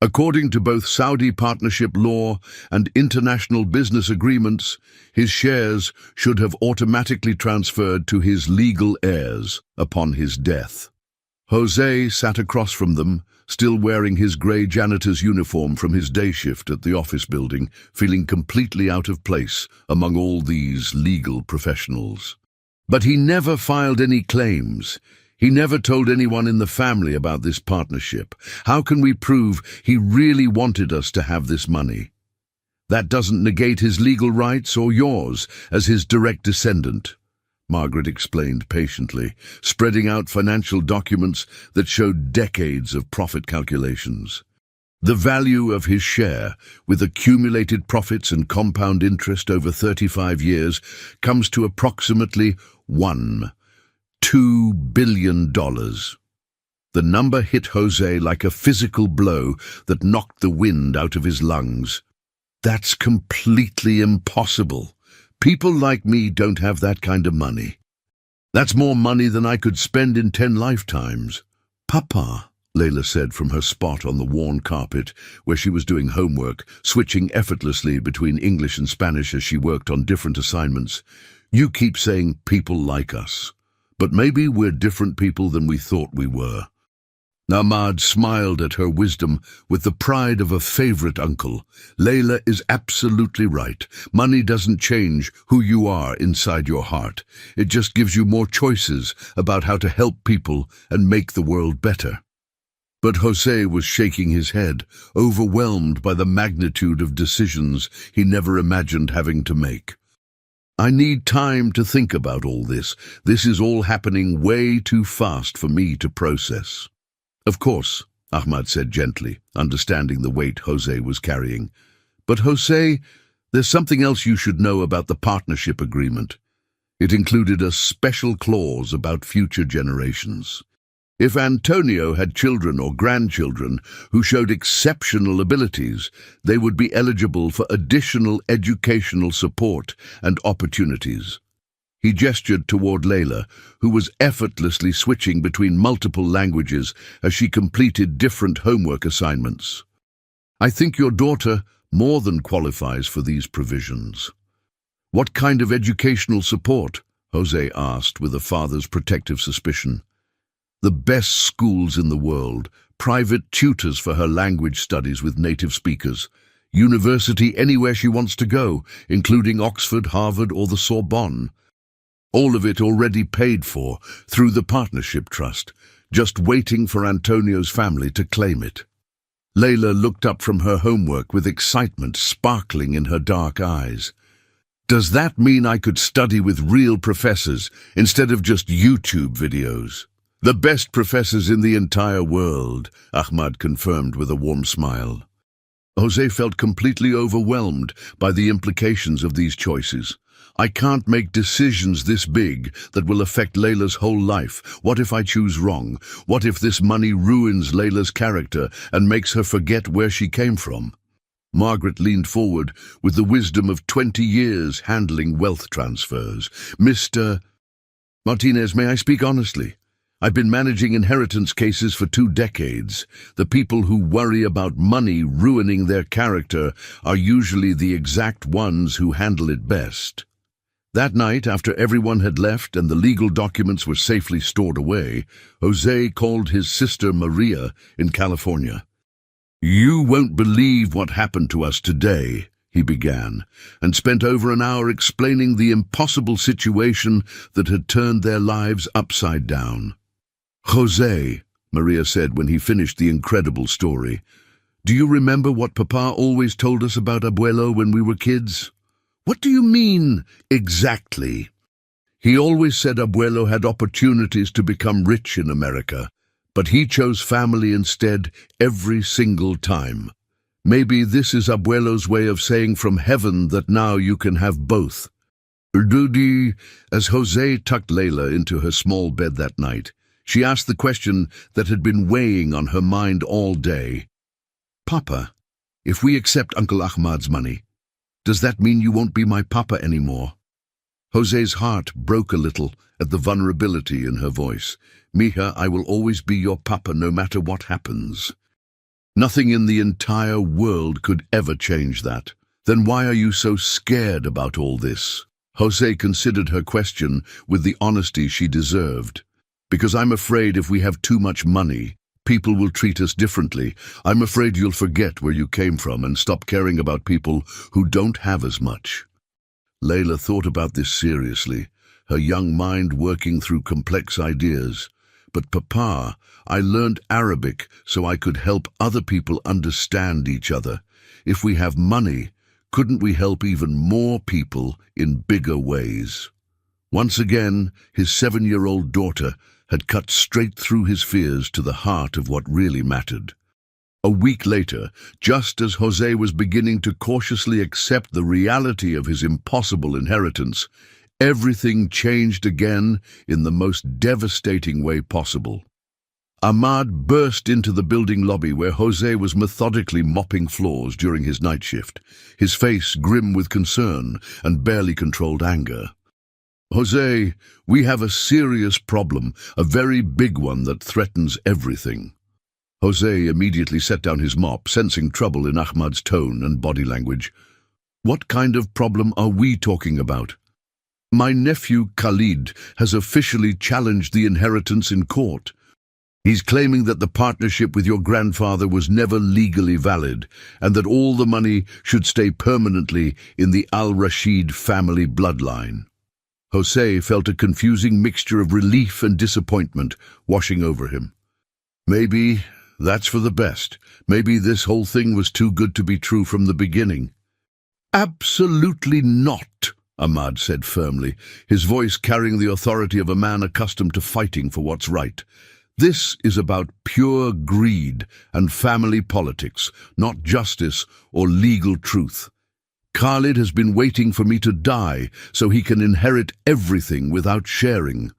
According to both Saudi partnership law and international business agreements, his shares should have automatically transferred to his legal heirs upon his death." Jose sat across from them, still wearing his grey janitor's uniform from his day shift at the office building, feeling completely out of place among all these legal professionals. But he never filed any claims. He never told anyone in the family about this partnership. How can we prove he really wanted us to have this money? That doesn't negate his legal rights or yours as his direct descendant, Margaret explained patiently, spreading out financial documents that showed decades of profit calculations. The value of his share, with accumulated profits and compound interest over 35 years, comes to approximately $2 billion. The number hit Jose like a physical blow that knocked the wind out of his lungs. That's completely impossible. People like me don't have that kind of money. That's more money than I could spend in 10 lifetimes. Papa, Layla said from her spot on the worn carpet, where she was doing homework, switching effortlessly between English and Spanish as she worked on different assignments. You keep saying people like us, but maybe we're different people than we thought we were. Ahmad smiled at her wisdom with the pride of a favorite uncle. Layla is absolutely right. Money doesn't change who you are inside your heart. It just gives you more choices about how to help people and make the world better. But Jose was shaking his head, overwhelmed by the magnitude of decisions he never imagined having to make. I need time to think about all this. This is all happening way too fast for me to process. Of course, Ahmad said gently, understanding the weight Jose was carrying. But Jose, there's something else you should know about the partnership agreement. It included a special clause about future generations. If Antonio had children or grandchildren who showed exceptional abilities, they would be eligible for additional educational support and opportunities. He gestured toward Layla, who was effortlessly switching between multiple languages as she completed different homework assignments. I think your daughter more than qualifies for these provisions. What kind of educational support? Jose asked with a father's protective suspicion. The best schools in the world, private tutors for her language studies with native speakers, university anywhere she wants to go, including Oxford, Harvard, or the Sorbonne. All of it already paid for through the partnership trust, just waiting for Antonio's family to claim it. Layla looked up from her homework with excitement sparkling in her dark eyes. Does that mean I could study with real professors instead of just YouTube videos? The best professors in the entire world, Ahmad confirmed with a warm smile. Jose felt completely overwhelmed by the implications of these choices. I can't make decisions this big that will affect Layla's whole life. What if I choose wrong? What if this money ruins Layla's character and makes her forget where she came from? Margaret leaned forward with the wisdom of 20 years handling wealth transfers. Mr. Martinez, may I speak honestly? I've been managing inheritance cases for 2 decades. The people who worry about money ruining their character are usually the exact ones who handle it best. That night, after everyone had left and the legal documents were safely stored away, Jose called his sister Maria in California. You won't believe what happened to us today, he began, and spent over an hour explaining the impossible situation that had turned their lives upside down. Jose, Maria said when he finished the incredible story, do you remember what Papa always told us about Abuelo when we were kids? What do you mean, exactly? He always said Abuelo had opportunities to become rich in America, but he chose family instead every single time. Maybe this is Abuelo's way of saying from heaven that now you can have both. Rudy, as Jose tucked Layla into her small bed that night, she asked the question that had been weighing on her mind all day. Papa, if we accept Uncle Ahmad's money, does that mean you won't be my papa anymore? Jose's heart broke a little at the vulnerability in her voice. Mija, I will always be your papa no matter what happens. Nothing in the entire world could ever change that. Then why are you so scared about all this? Jose considered her question with the honesty she deserved. Because I'm afraid if we have too much money, people will treat us differently. I'm afraid you'll forget where you came from and stop caring about people who don't have as much. Layla thought about this seriously, her young mind working through complex ideas. But Papa, I learned Arabic so I could help other people understand each other. If we have money, couldn't we help even more people in bigger ways? Once again, his 7-year-old daughter had cut straight through his fears to the heart of what really mattered. A week later, just as Jose was beginning to cautiously accept the reality of his impossible inheritance, everything changed again in the most devastating way possible. Ahmad burst into the building lobby where Jose was methodically mopping floors during his night shift, his face grim with concern and barely controlled anger. "Jose, we have a serious problem, a very big one that threatens everything." Jose immediately set down his mop, sensing trouble in Ahmad's tone and body language. "What kind of problem are we talking about?" "My nephew Khalid has officially challenged the inheritance in court. He's claiming that the partnership with your grandfather was never legally valid and that all the money should stay permanently in the Al-Rashid family bloodline." Jose felt a confusing mixture of relief and disappointment washing over him. Maybe that's for the best. Maybe this whole thing was too good to be true from the beginning. "Absolutely not," Ahmad said firmly, his voice carrying the authority of a man accustomed to fighting for what's right. "This is about pure greed and family politics, not justice or legal truth. Khalid has been waiting for me to die so he can inherit everything without sharing.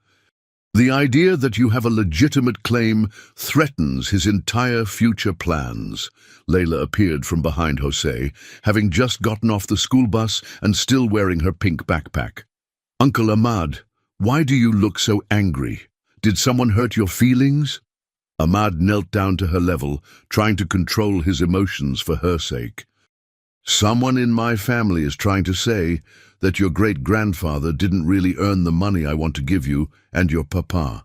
The idea that you have a legitimate claim threatens his entire future plans." Layla appeared from behind Jose, having just gotten off the school bus and still wearing her pink backpack. "Uncle Ahmad, why do you look so angry? Did someone hurt your feelings?" Ahmad knelt down to her level, trying to control his emotions for her sake. "Someone in my family is trying to say that your great-grandfather didn't really earn the money I want to give you and your papa.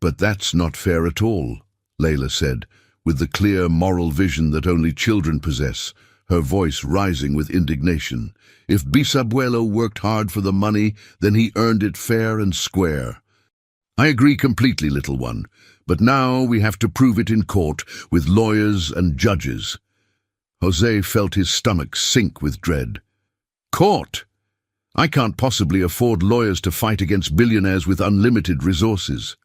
But that's not fair at all," Layla said, with the clear moral vision that only children possess, her voice rising with indignation. "If Bisabuelo worked hard for the money, then he earned it fair and square. I agree completely, little one, but now we have to prove it in court with lawyers and judges." Jose felt his stomach sink with dread. "Court? I can't possibly afford lawyers to fight against billionaires with unlimited resources."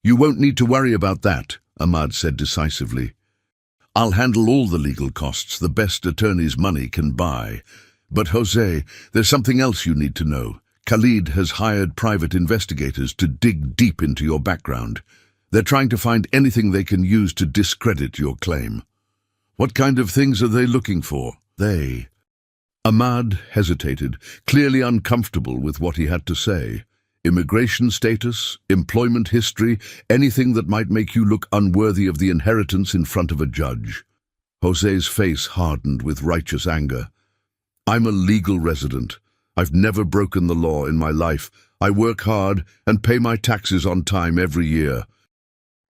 "You won't need to worry about that," Ahmad said decisively. "I'll handle all the legal costs the best attorney's money can buy. But Jose, there's something else you need to know. Khalid has hired private investigators to dig deep into your background. They're trying to find anything they can use to discredit your claim." "What kind of things are they looking for?" "They." Ahmad hesitated, clearly uncomfortable with what he had to say. "Immigration status, employment history, anything that might make you look unworthy of the inheritance in front of a judge." Jose's face hardened with righteous anger. "I'm a legal resident. I've never broken the law in my life. I work hard and pay my taxes on time every year."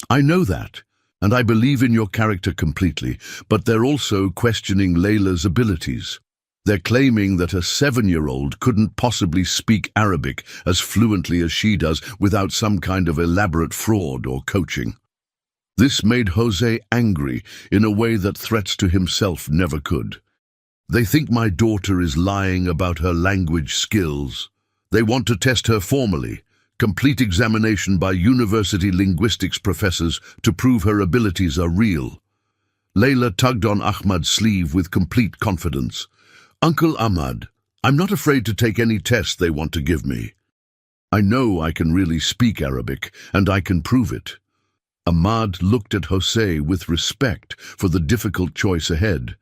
"I know that, and I believe in your character completely, but they're also questioning Layla's abilities. They're claiming that a 7-year-old couldn't possibly speak Arabic as fluently as she does without some kind of elaborate fraud or coaching." This made Jose angry in a way that threats to himself never could. "They think my daughter is lying about her language skills. They want to test her formally, complete examination by university linguistics professors to prove her abilities are real." Layla tugged on Ahmad's sleeve with complete confidence. "Uncle Ahmad, I'm not afraid to take any test they want to give me. I know I can really speak Arabic, and I can prove it." Ahmad looked at Jose with respect for the difficult choice ahead.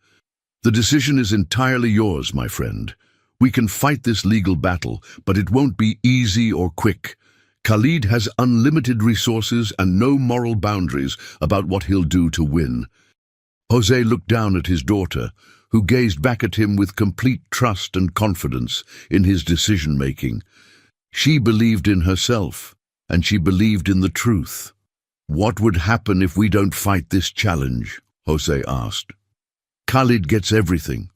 "The decision is entirely yours, my friend. We can fight this legal battle, but it won't be easy or quick. Khalid has unlimited resources and no moral boundaries about what he'll do to win." Jose looked down at his daughter, who gazed back at him with complete trust and confidence in his decision-making. She believed in herself, and she believed in the truth. "What would happen if we don't fight this challenge?" Jose asked. "Khalid gets everything.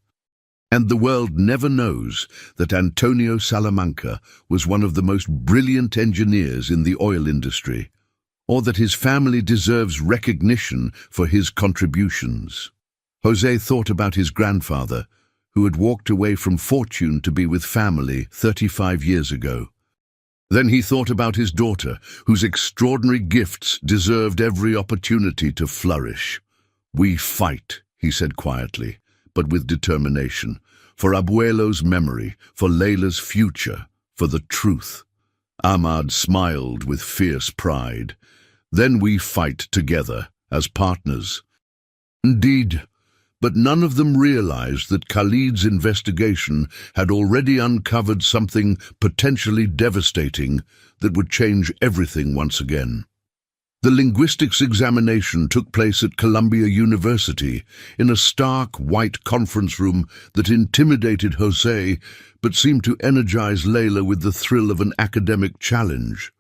And the world never knows that Antonio Salamanca was one of the most brilliant engineers in the oil industry, or that his family deserves recognition for his contributions. José thought about his grandfather, who had walked away from fortune to be with family 35 years ago. Then he thought about his daughter, whose extraordinary gifts deserved every opportunity to flourish. "We fight," he said quietly, but with determination, for Abuelo's memory, for Leila's future, for the truth. Ahmad smiled with fierce pride. "Then we fight together, as partners." Indeed, but none of them realized that Khalid's investigation had already uncovered something potentially devastating that would change everything once again. The linguistics examination took place at Columbia University in a stark white conference room that intimidated José but seemed to energize Leila with the thrill of an academic challenge.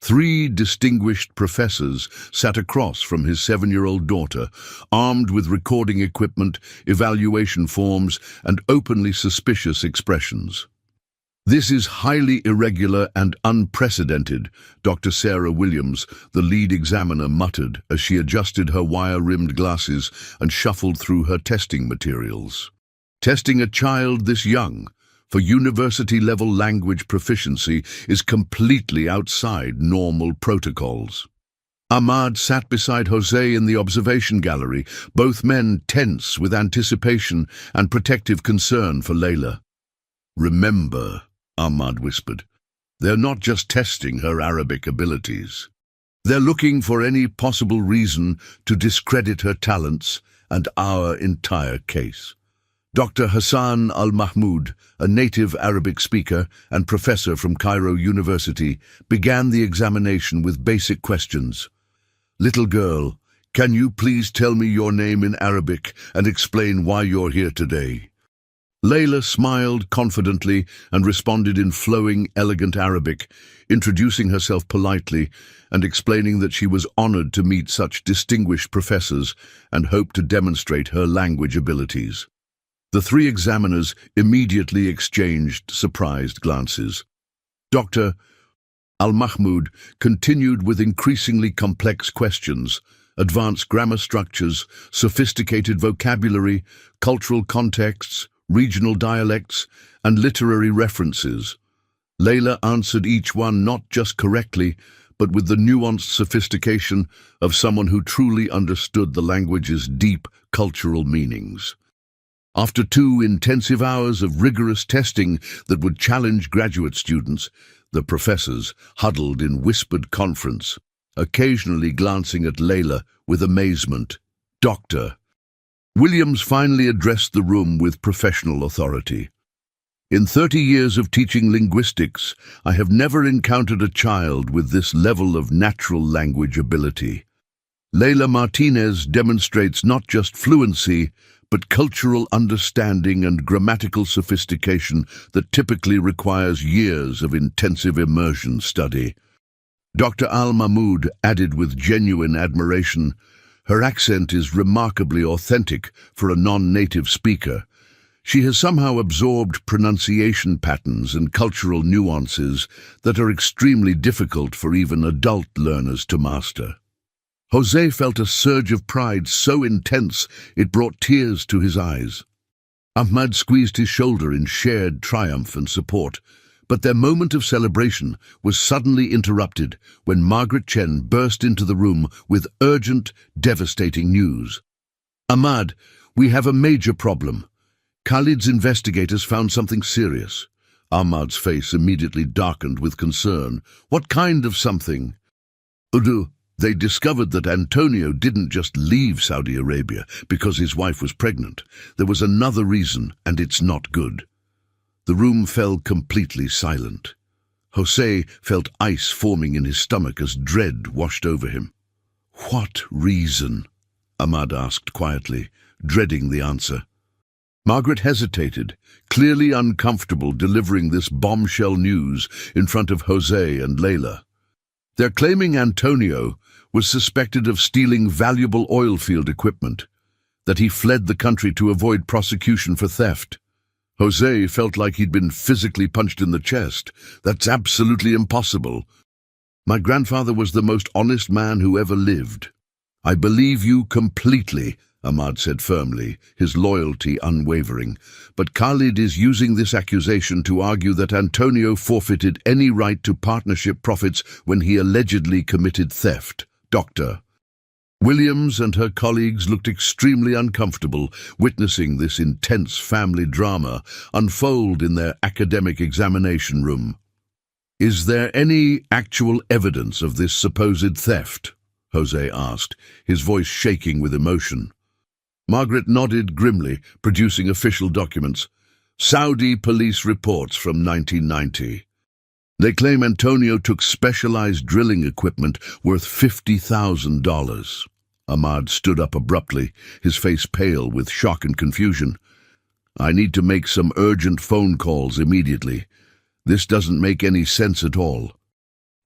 3 distinguished professors sat across from his 7-year-old daughter, armed with recording equipment, evaluation forms, and openly suspicious expressions. "This is highly irregular and unprecedented," Dr. Sarah Williams, the lead examiner, muttered as she adjusted her wire-rimmed glasses and shuffled through her testing materials. Testing a child this young for university-level language proficiency is completely outside normal protocols. Ahmad sat beside José in the observation gallery, both men tense with anticipation and protective concern for Leila. "Remember," Ahmad whispered, "they're not just testing her Arabic abilities. They're looking for any possible reason to discredit her talents and our entire case." Dr. Hassan Al-Mahmoud, a native Arabic speaker and professor from Cairo University, began the examination with basic questions. "Little girl, can you please tell me your name in Arabic and explain why you're here today?" Leila smiled confidently and responded in flowing, elegant Arabic, introducing herself politely and explaining that she was honored to meet such distinguished professors and hoped to demonstrate her language abilities. The 3 examiners immediately exchanged surprised glances. Dr. Al-Mahmoud continued with increasingly complex questions, advanced grammar structures, sophisticated vocabulary, cultural contexts, regional dialects, and literary references. Leila answered each one not just correctly, but with the nuanced sophistication of someone who truly understood the language's deep cultural meanings. After 2 intensive hours of rigorous testing that would challenge graduate students, the professors huddled in whispered conference, occasionally glancing at Leila with amazement. "Doctor." Williams finally addressed the room with professional authority. "In 30 years of teaching linguistics, I have never encountered a child with this level of natural language ability. Leila Martinez demonstrates not just fluency, but cultural understanding and grammatical sophistication that typically requires years of intensive immersion study." Dr. Al-Mahmoud added with genuine admiration, "Her accent is remarkably authentic for a non-native speaker. She has somehow absorbed pronunciation patterns and cultural nuances that are extremely difficult for even adult learners to master." José felt a surge of pride so intense it brought tears to his eyes. Ahmad squeezed his shoulder in shared triumph and support, but their moment of celebration was suddenly interrupted when Margaret Chen burst into the room with urgent, devastating news. "Ahmad, we have a major problem. Khalid's investigators found something serious." Ahmad's face immediately darkened with concern. "What kind of something?" "Udu, they discovered that Antonio didn't just leave Saudi Arabia because his wife was pregnant. There was another reason, and it's not good." The room fell completely silent. José felt ice forming in his stomach as dread washed over him. "What reason?" Ahmad asked quietly, dreading the answer. Margaret hesitated, clearly uncomfortable delivering this bombshell news in front of José and Leila. "They're claiming Antonio was suspected of stealing valuable oil field equipment, that he fled the country to avoid prosecution for theft." Jose felt like he'd been physically punched in the chest. That's absolutely impossible. My grandfather was the most honest man who ever lived. I believe you completely, Ahmad said firmly, his loyalty unwavering. But Khalid is using this accusation to argue that Antonio forfeited any right to partnership profits when he allegedly committed theft. Doctor. Williams and her colleagues looked extremely uncomfortable witnessing this intense family drama unfold in their academic examination room. Is there any actual evidence of this supposed theft? Jose asked, his voice shaking with emotion. Margaret nodded grimly, producing official documents. Saudi police reports from 1990. They claim Antonio took specialized drilling equipment worth $50,000. Ahmad stood up abruptly, his face pale with shock and confusion. I need to make some urgent phone calls immediately. This doesn't make any sense at all.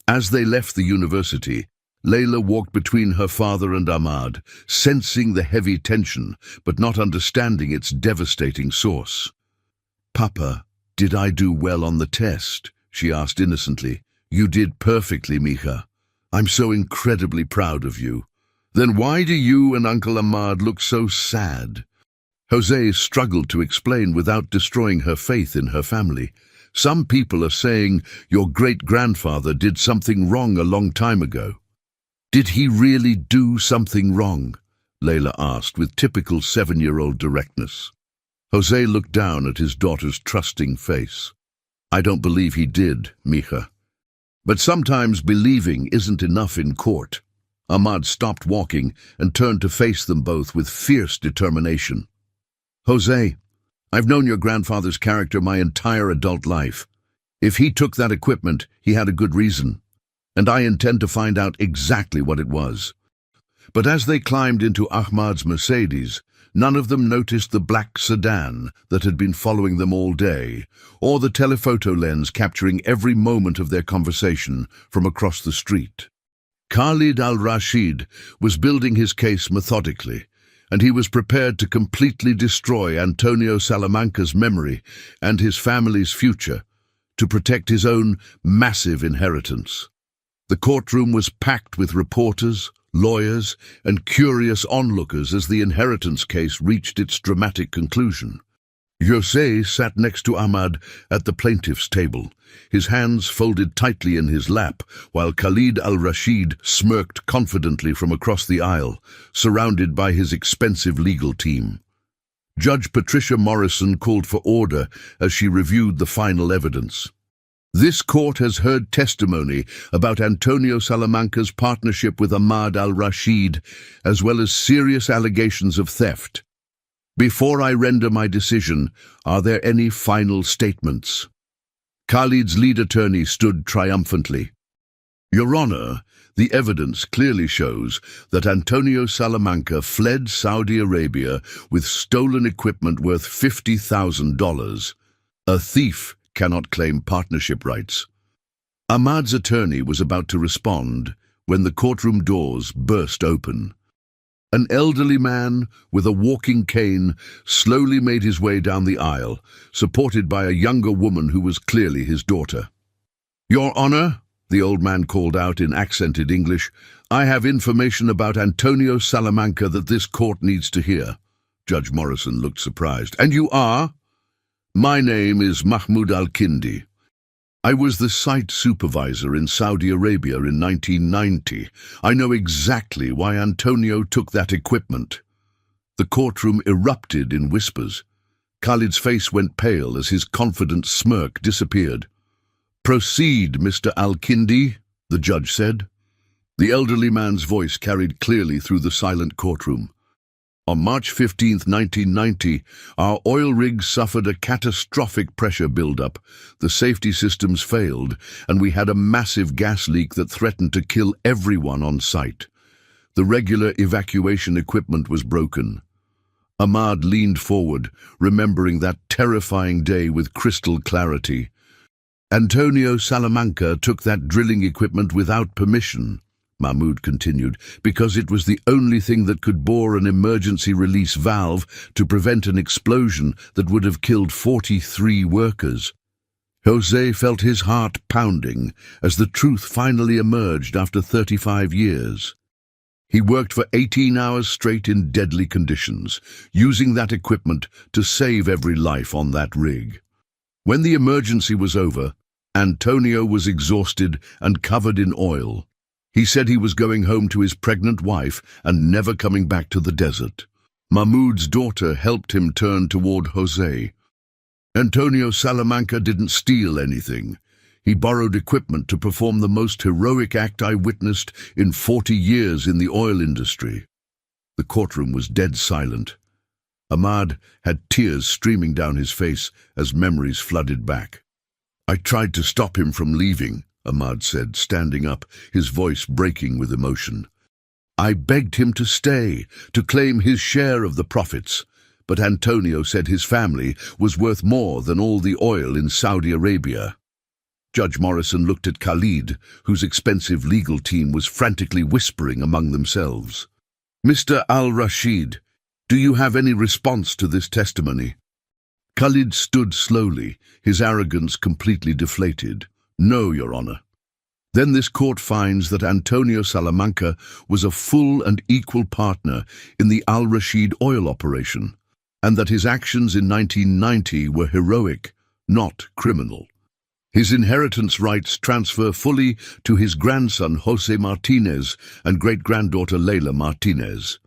As they left the university, Layla walked between her father and Ahmad, sensing the heavy tension, but not understanding its devastating source. Papa, did I do well on the test? She asked innocently. You did perfectly, Mija. I'm so incredibly proud of you. Then why do you and Uncle Ahmad look so sad? Jose struggled to explain without destroying her faith in her family. Some people are saying your great-grandfather did something wrong a long time ago. Did he really do something wrong? Layla asked with typical 7-year-old directness. Jose looked down at his daughter's trusting face. I don't believe he did, Mija. But sometimes believing isn't enough in court. Ahmad stopped walking and turned to face them both with fierce determination. Jose, I've known your grandfather's character my entire adult life. If he took that equipment, he had a good reason. And I intend to find out exactly what it was. But as they climbed into Ahmad's Mercedes, none of them noticed the black sedan that had been following them all day, or the telephoto lens capturing every moment of their conversation from across the street. Khalid al-Rashid was building his case methodically, and he was prepared to completely destroy Antonio Salamanca's memory and his family's future to protect his own massive inheritance. The courtroom was packed with reporters, lawyers, and curious onlookers as the inheritance case reached its dramatic conclusion. Jose sat next to Ahmad at the plaintiff's table, his hands folded tightly in his lap, while Khalid al-Rashid smirked confidently from across the aisle, surrounded by his expensive legal team. Judge Patricia Morrison called for order as she reviewed the final evidence. This court has heard testimony about Antonio Salamanca's partnership with Ahmad al-Rashid, as well as serious allegations of theft. Before I render my decision, are there any final statements? Khalid's lead attorney stood triumphantly. Your Honor, the evidence clearly shows that Antonio Salamanca fled Saudi Arabia with stolen equipment worth $50,000. A thief cannot claim partnership rights. Ahmad's attorney was about to respond when the courtroom doors burst open. An elderly man with a walking cane slowly made his way down the aisle, supported by a younger woman who was clearly his daughter. Your Honor, the old man called out in accented English, I have information about Antonio Salamanca that this court needs to hear. Judge Morrison looked surprised. And you are? My name is Mahmoud al-Kindi. I was the site supervisor in Saudi Arabia in 1990. I know exactly why Antonio took that equipment. The courtroom erupted in whispers. Khalid's face went pale as his confident smirk disappeared. Proceed, Mr. al-Kindi, the judge said. The elderly man's voice carried clearly through the silent courtroom. On March 15, 1990, our oil rigs suffered a catastrophic pressure buildup. The safety systems failed, and we had a massive gas leak that threatened to kill everyone on site. The regular evacuation equipment was broken. Ahmad leaned forward, remembering that terrifying day with crystal clarity. Antonio Salamanca took that drilling equipment without permission. Mahmoud continued, because it was the only thing that could bore an emergency release valve to prevent an explosion that would have killed 43 workers. Jose felt his heart pounding as the truth finally emerged after 35 years. He worked for 18 hours straight in deadly conditions, using that equipment to save every life on that rig. When the emergency was over, Antonio was exhausted and covered in oil. He said he was going home to his pregnant wife and never coming back to the desert. Mahmoud's daughter helped him turn toward Jose. Antonio Salamanca didn't steal anything. He borrowed equipment to perform the most heroic act I witnessed in 40 years in the oil industry. The courtroom was dead silent. Ahmad had tears streaming down his face as memories flooded back. "I tried to stop him from leaving," Ahmad said, standing up, his voice breaking with emotion. "I begged him to stay, to claim his share of the profits. But Antonio said his family was worth more than all the oil in Saudi Arabia." Judge Morrison looked at Khalid, whose expensive legal team was frantically whispering among themselves. "Mr. Al-Rashid, do you have any response to this testimony?" Khalid stood slowly, his arrogance completely deflated. "No, Your Honor." "Then this court finds that Antonio Salamanca was a full and equal partner in the Al-Rashid oil operation, and that his actions in 1990 were heroic, not criminal. His inheritance rights transfer fully to his grandson Jose Martinez and great-granddaughter Leila Martinez."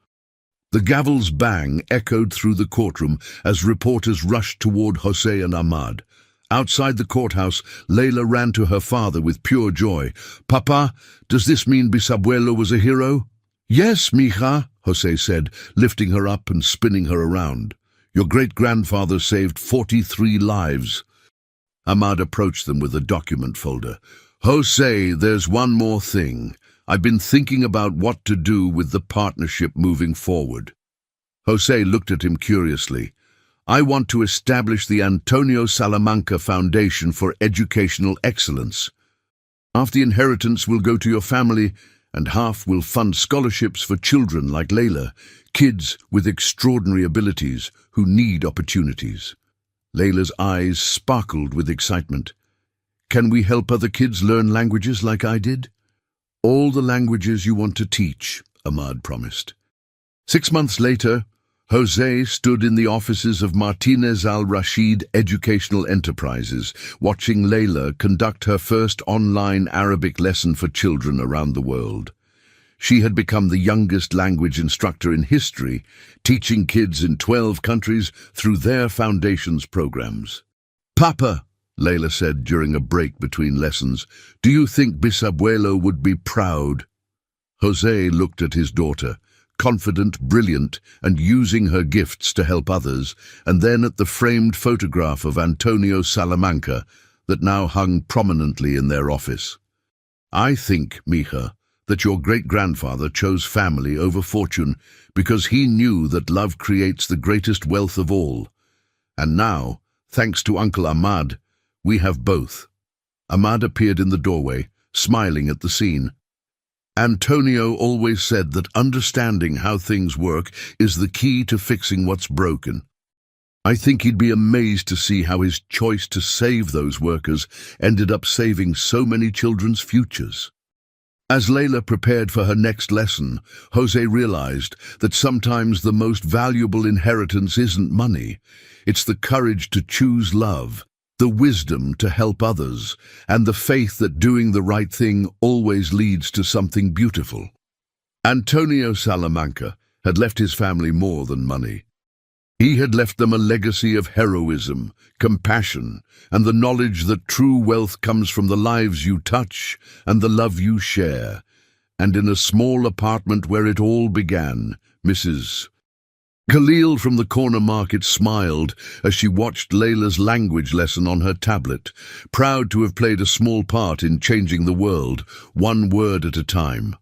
The gavel's bang echoed through the courtroom as reporters rushed toward Jose and Ahmad. Outside the courthouse, Leila ran to her father with pure joy. "Papa, does this mean Bisabuelo was a hero?" "Yes, mija," Jose said, lifting her up and spinning her around. "Your great-grandfather saved 43 lives." Ahmad approached them with a document folder. "Jose, there's one more thing. I've been thinking about what to do with the partnership moving forward." Jose looked at him curiously. "I want to establish the Antonio Salamanca Foundation for Educational Excellence. Half the inheritance will go to your family, and half will fund scholarships for children like Leila, kids with extraordinary abilities who need opportunities." Leila's eyes sparkled with excitement. "Can we help other kids learn languages like I did?" "All the languages you want to teach," Ahmad promised. 6 months later, Jose stood in the offices of Martinez Al-Rashid Educational Enterprises, watching Leila conduct her first online Arabic lesson for children around the world. She had become the youngest language instructor in history, teaching kids in 12 countries through their foundation's programs. "Papa," Leila said during a break between lessons, "do you think Bisabuelo would be proud?" Jose looked at his daughter, confident, brilliant, and using her gifts to help others, and then at the framed photograph of Antonio Salamanca that now hung prominently in their office. "I think, mija, that your great-grandfather chose family over fortune because he knew that love creates the greatest wealth of all. And now, thanks to Uncle Ahmad, we have both." Ahmad appeared in the doorway, smiling at the scene. "Antonio always said that understanding how things work is the key to fixing what's broken. I think he'd be amazed to see how his choice to save those workers ended up saving so many children's futures." As Leila prepared for her next lesson, Jose realized that sometimes the most valuable inheritance isn't money. It's the courage to choose love, the wisdom to help others, and the faith that doing the right thing always leads to something beautiful. Antonio Salamanca had left his family more than money. He had left them a legacy of heroism, compassion, and the knowledge that true wealth comes from the lives you touch and the love you share. And in a small apartment where it all began, Mrs. Khalil from the corner market smiled as she watched Leila's language lesson on her tablet, proud to have played a small part in changing the world, one word at a time.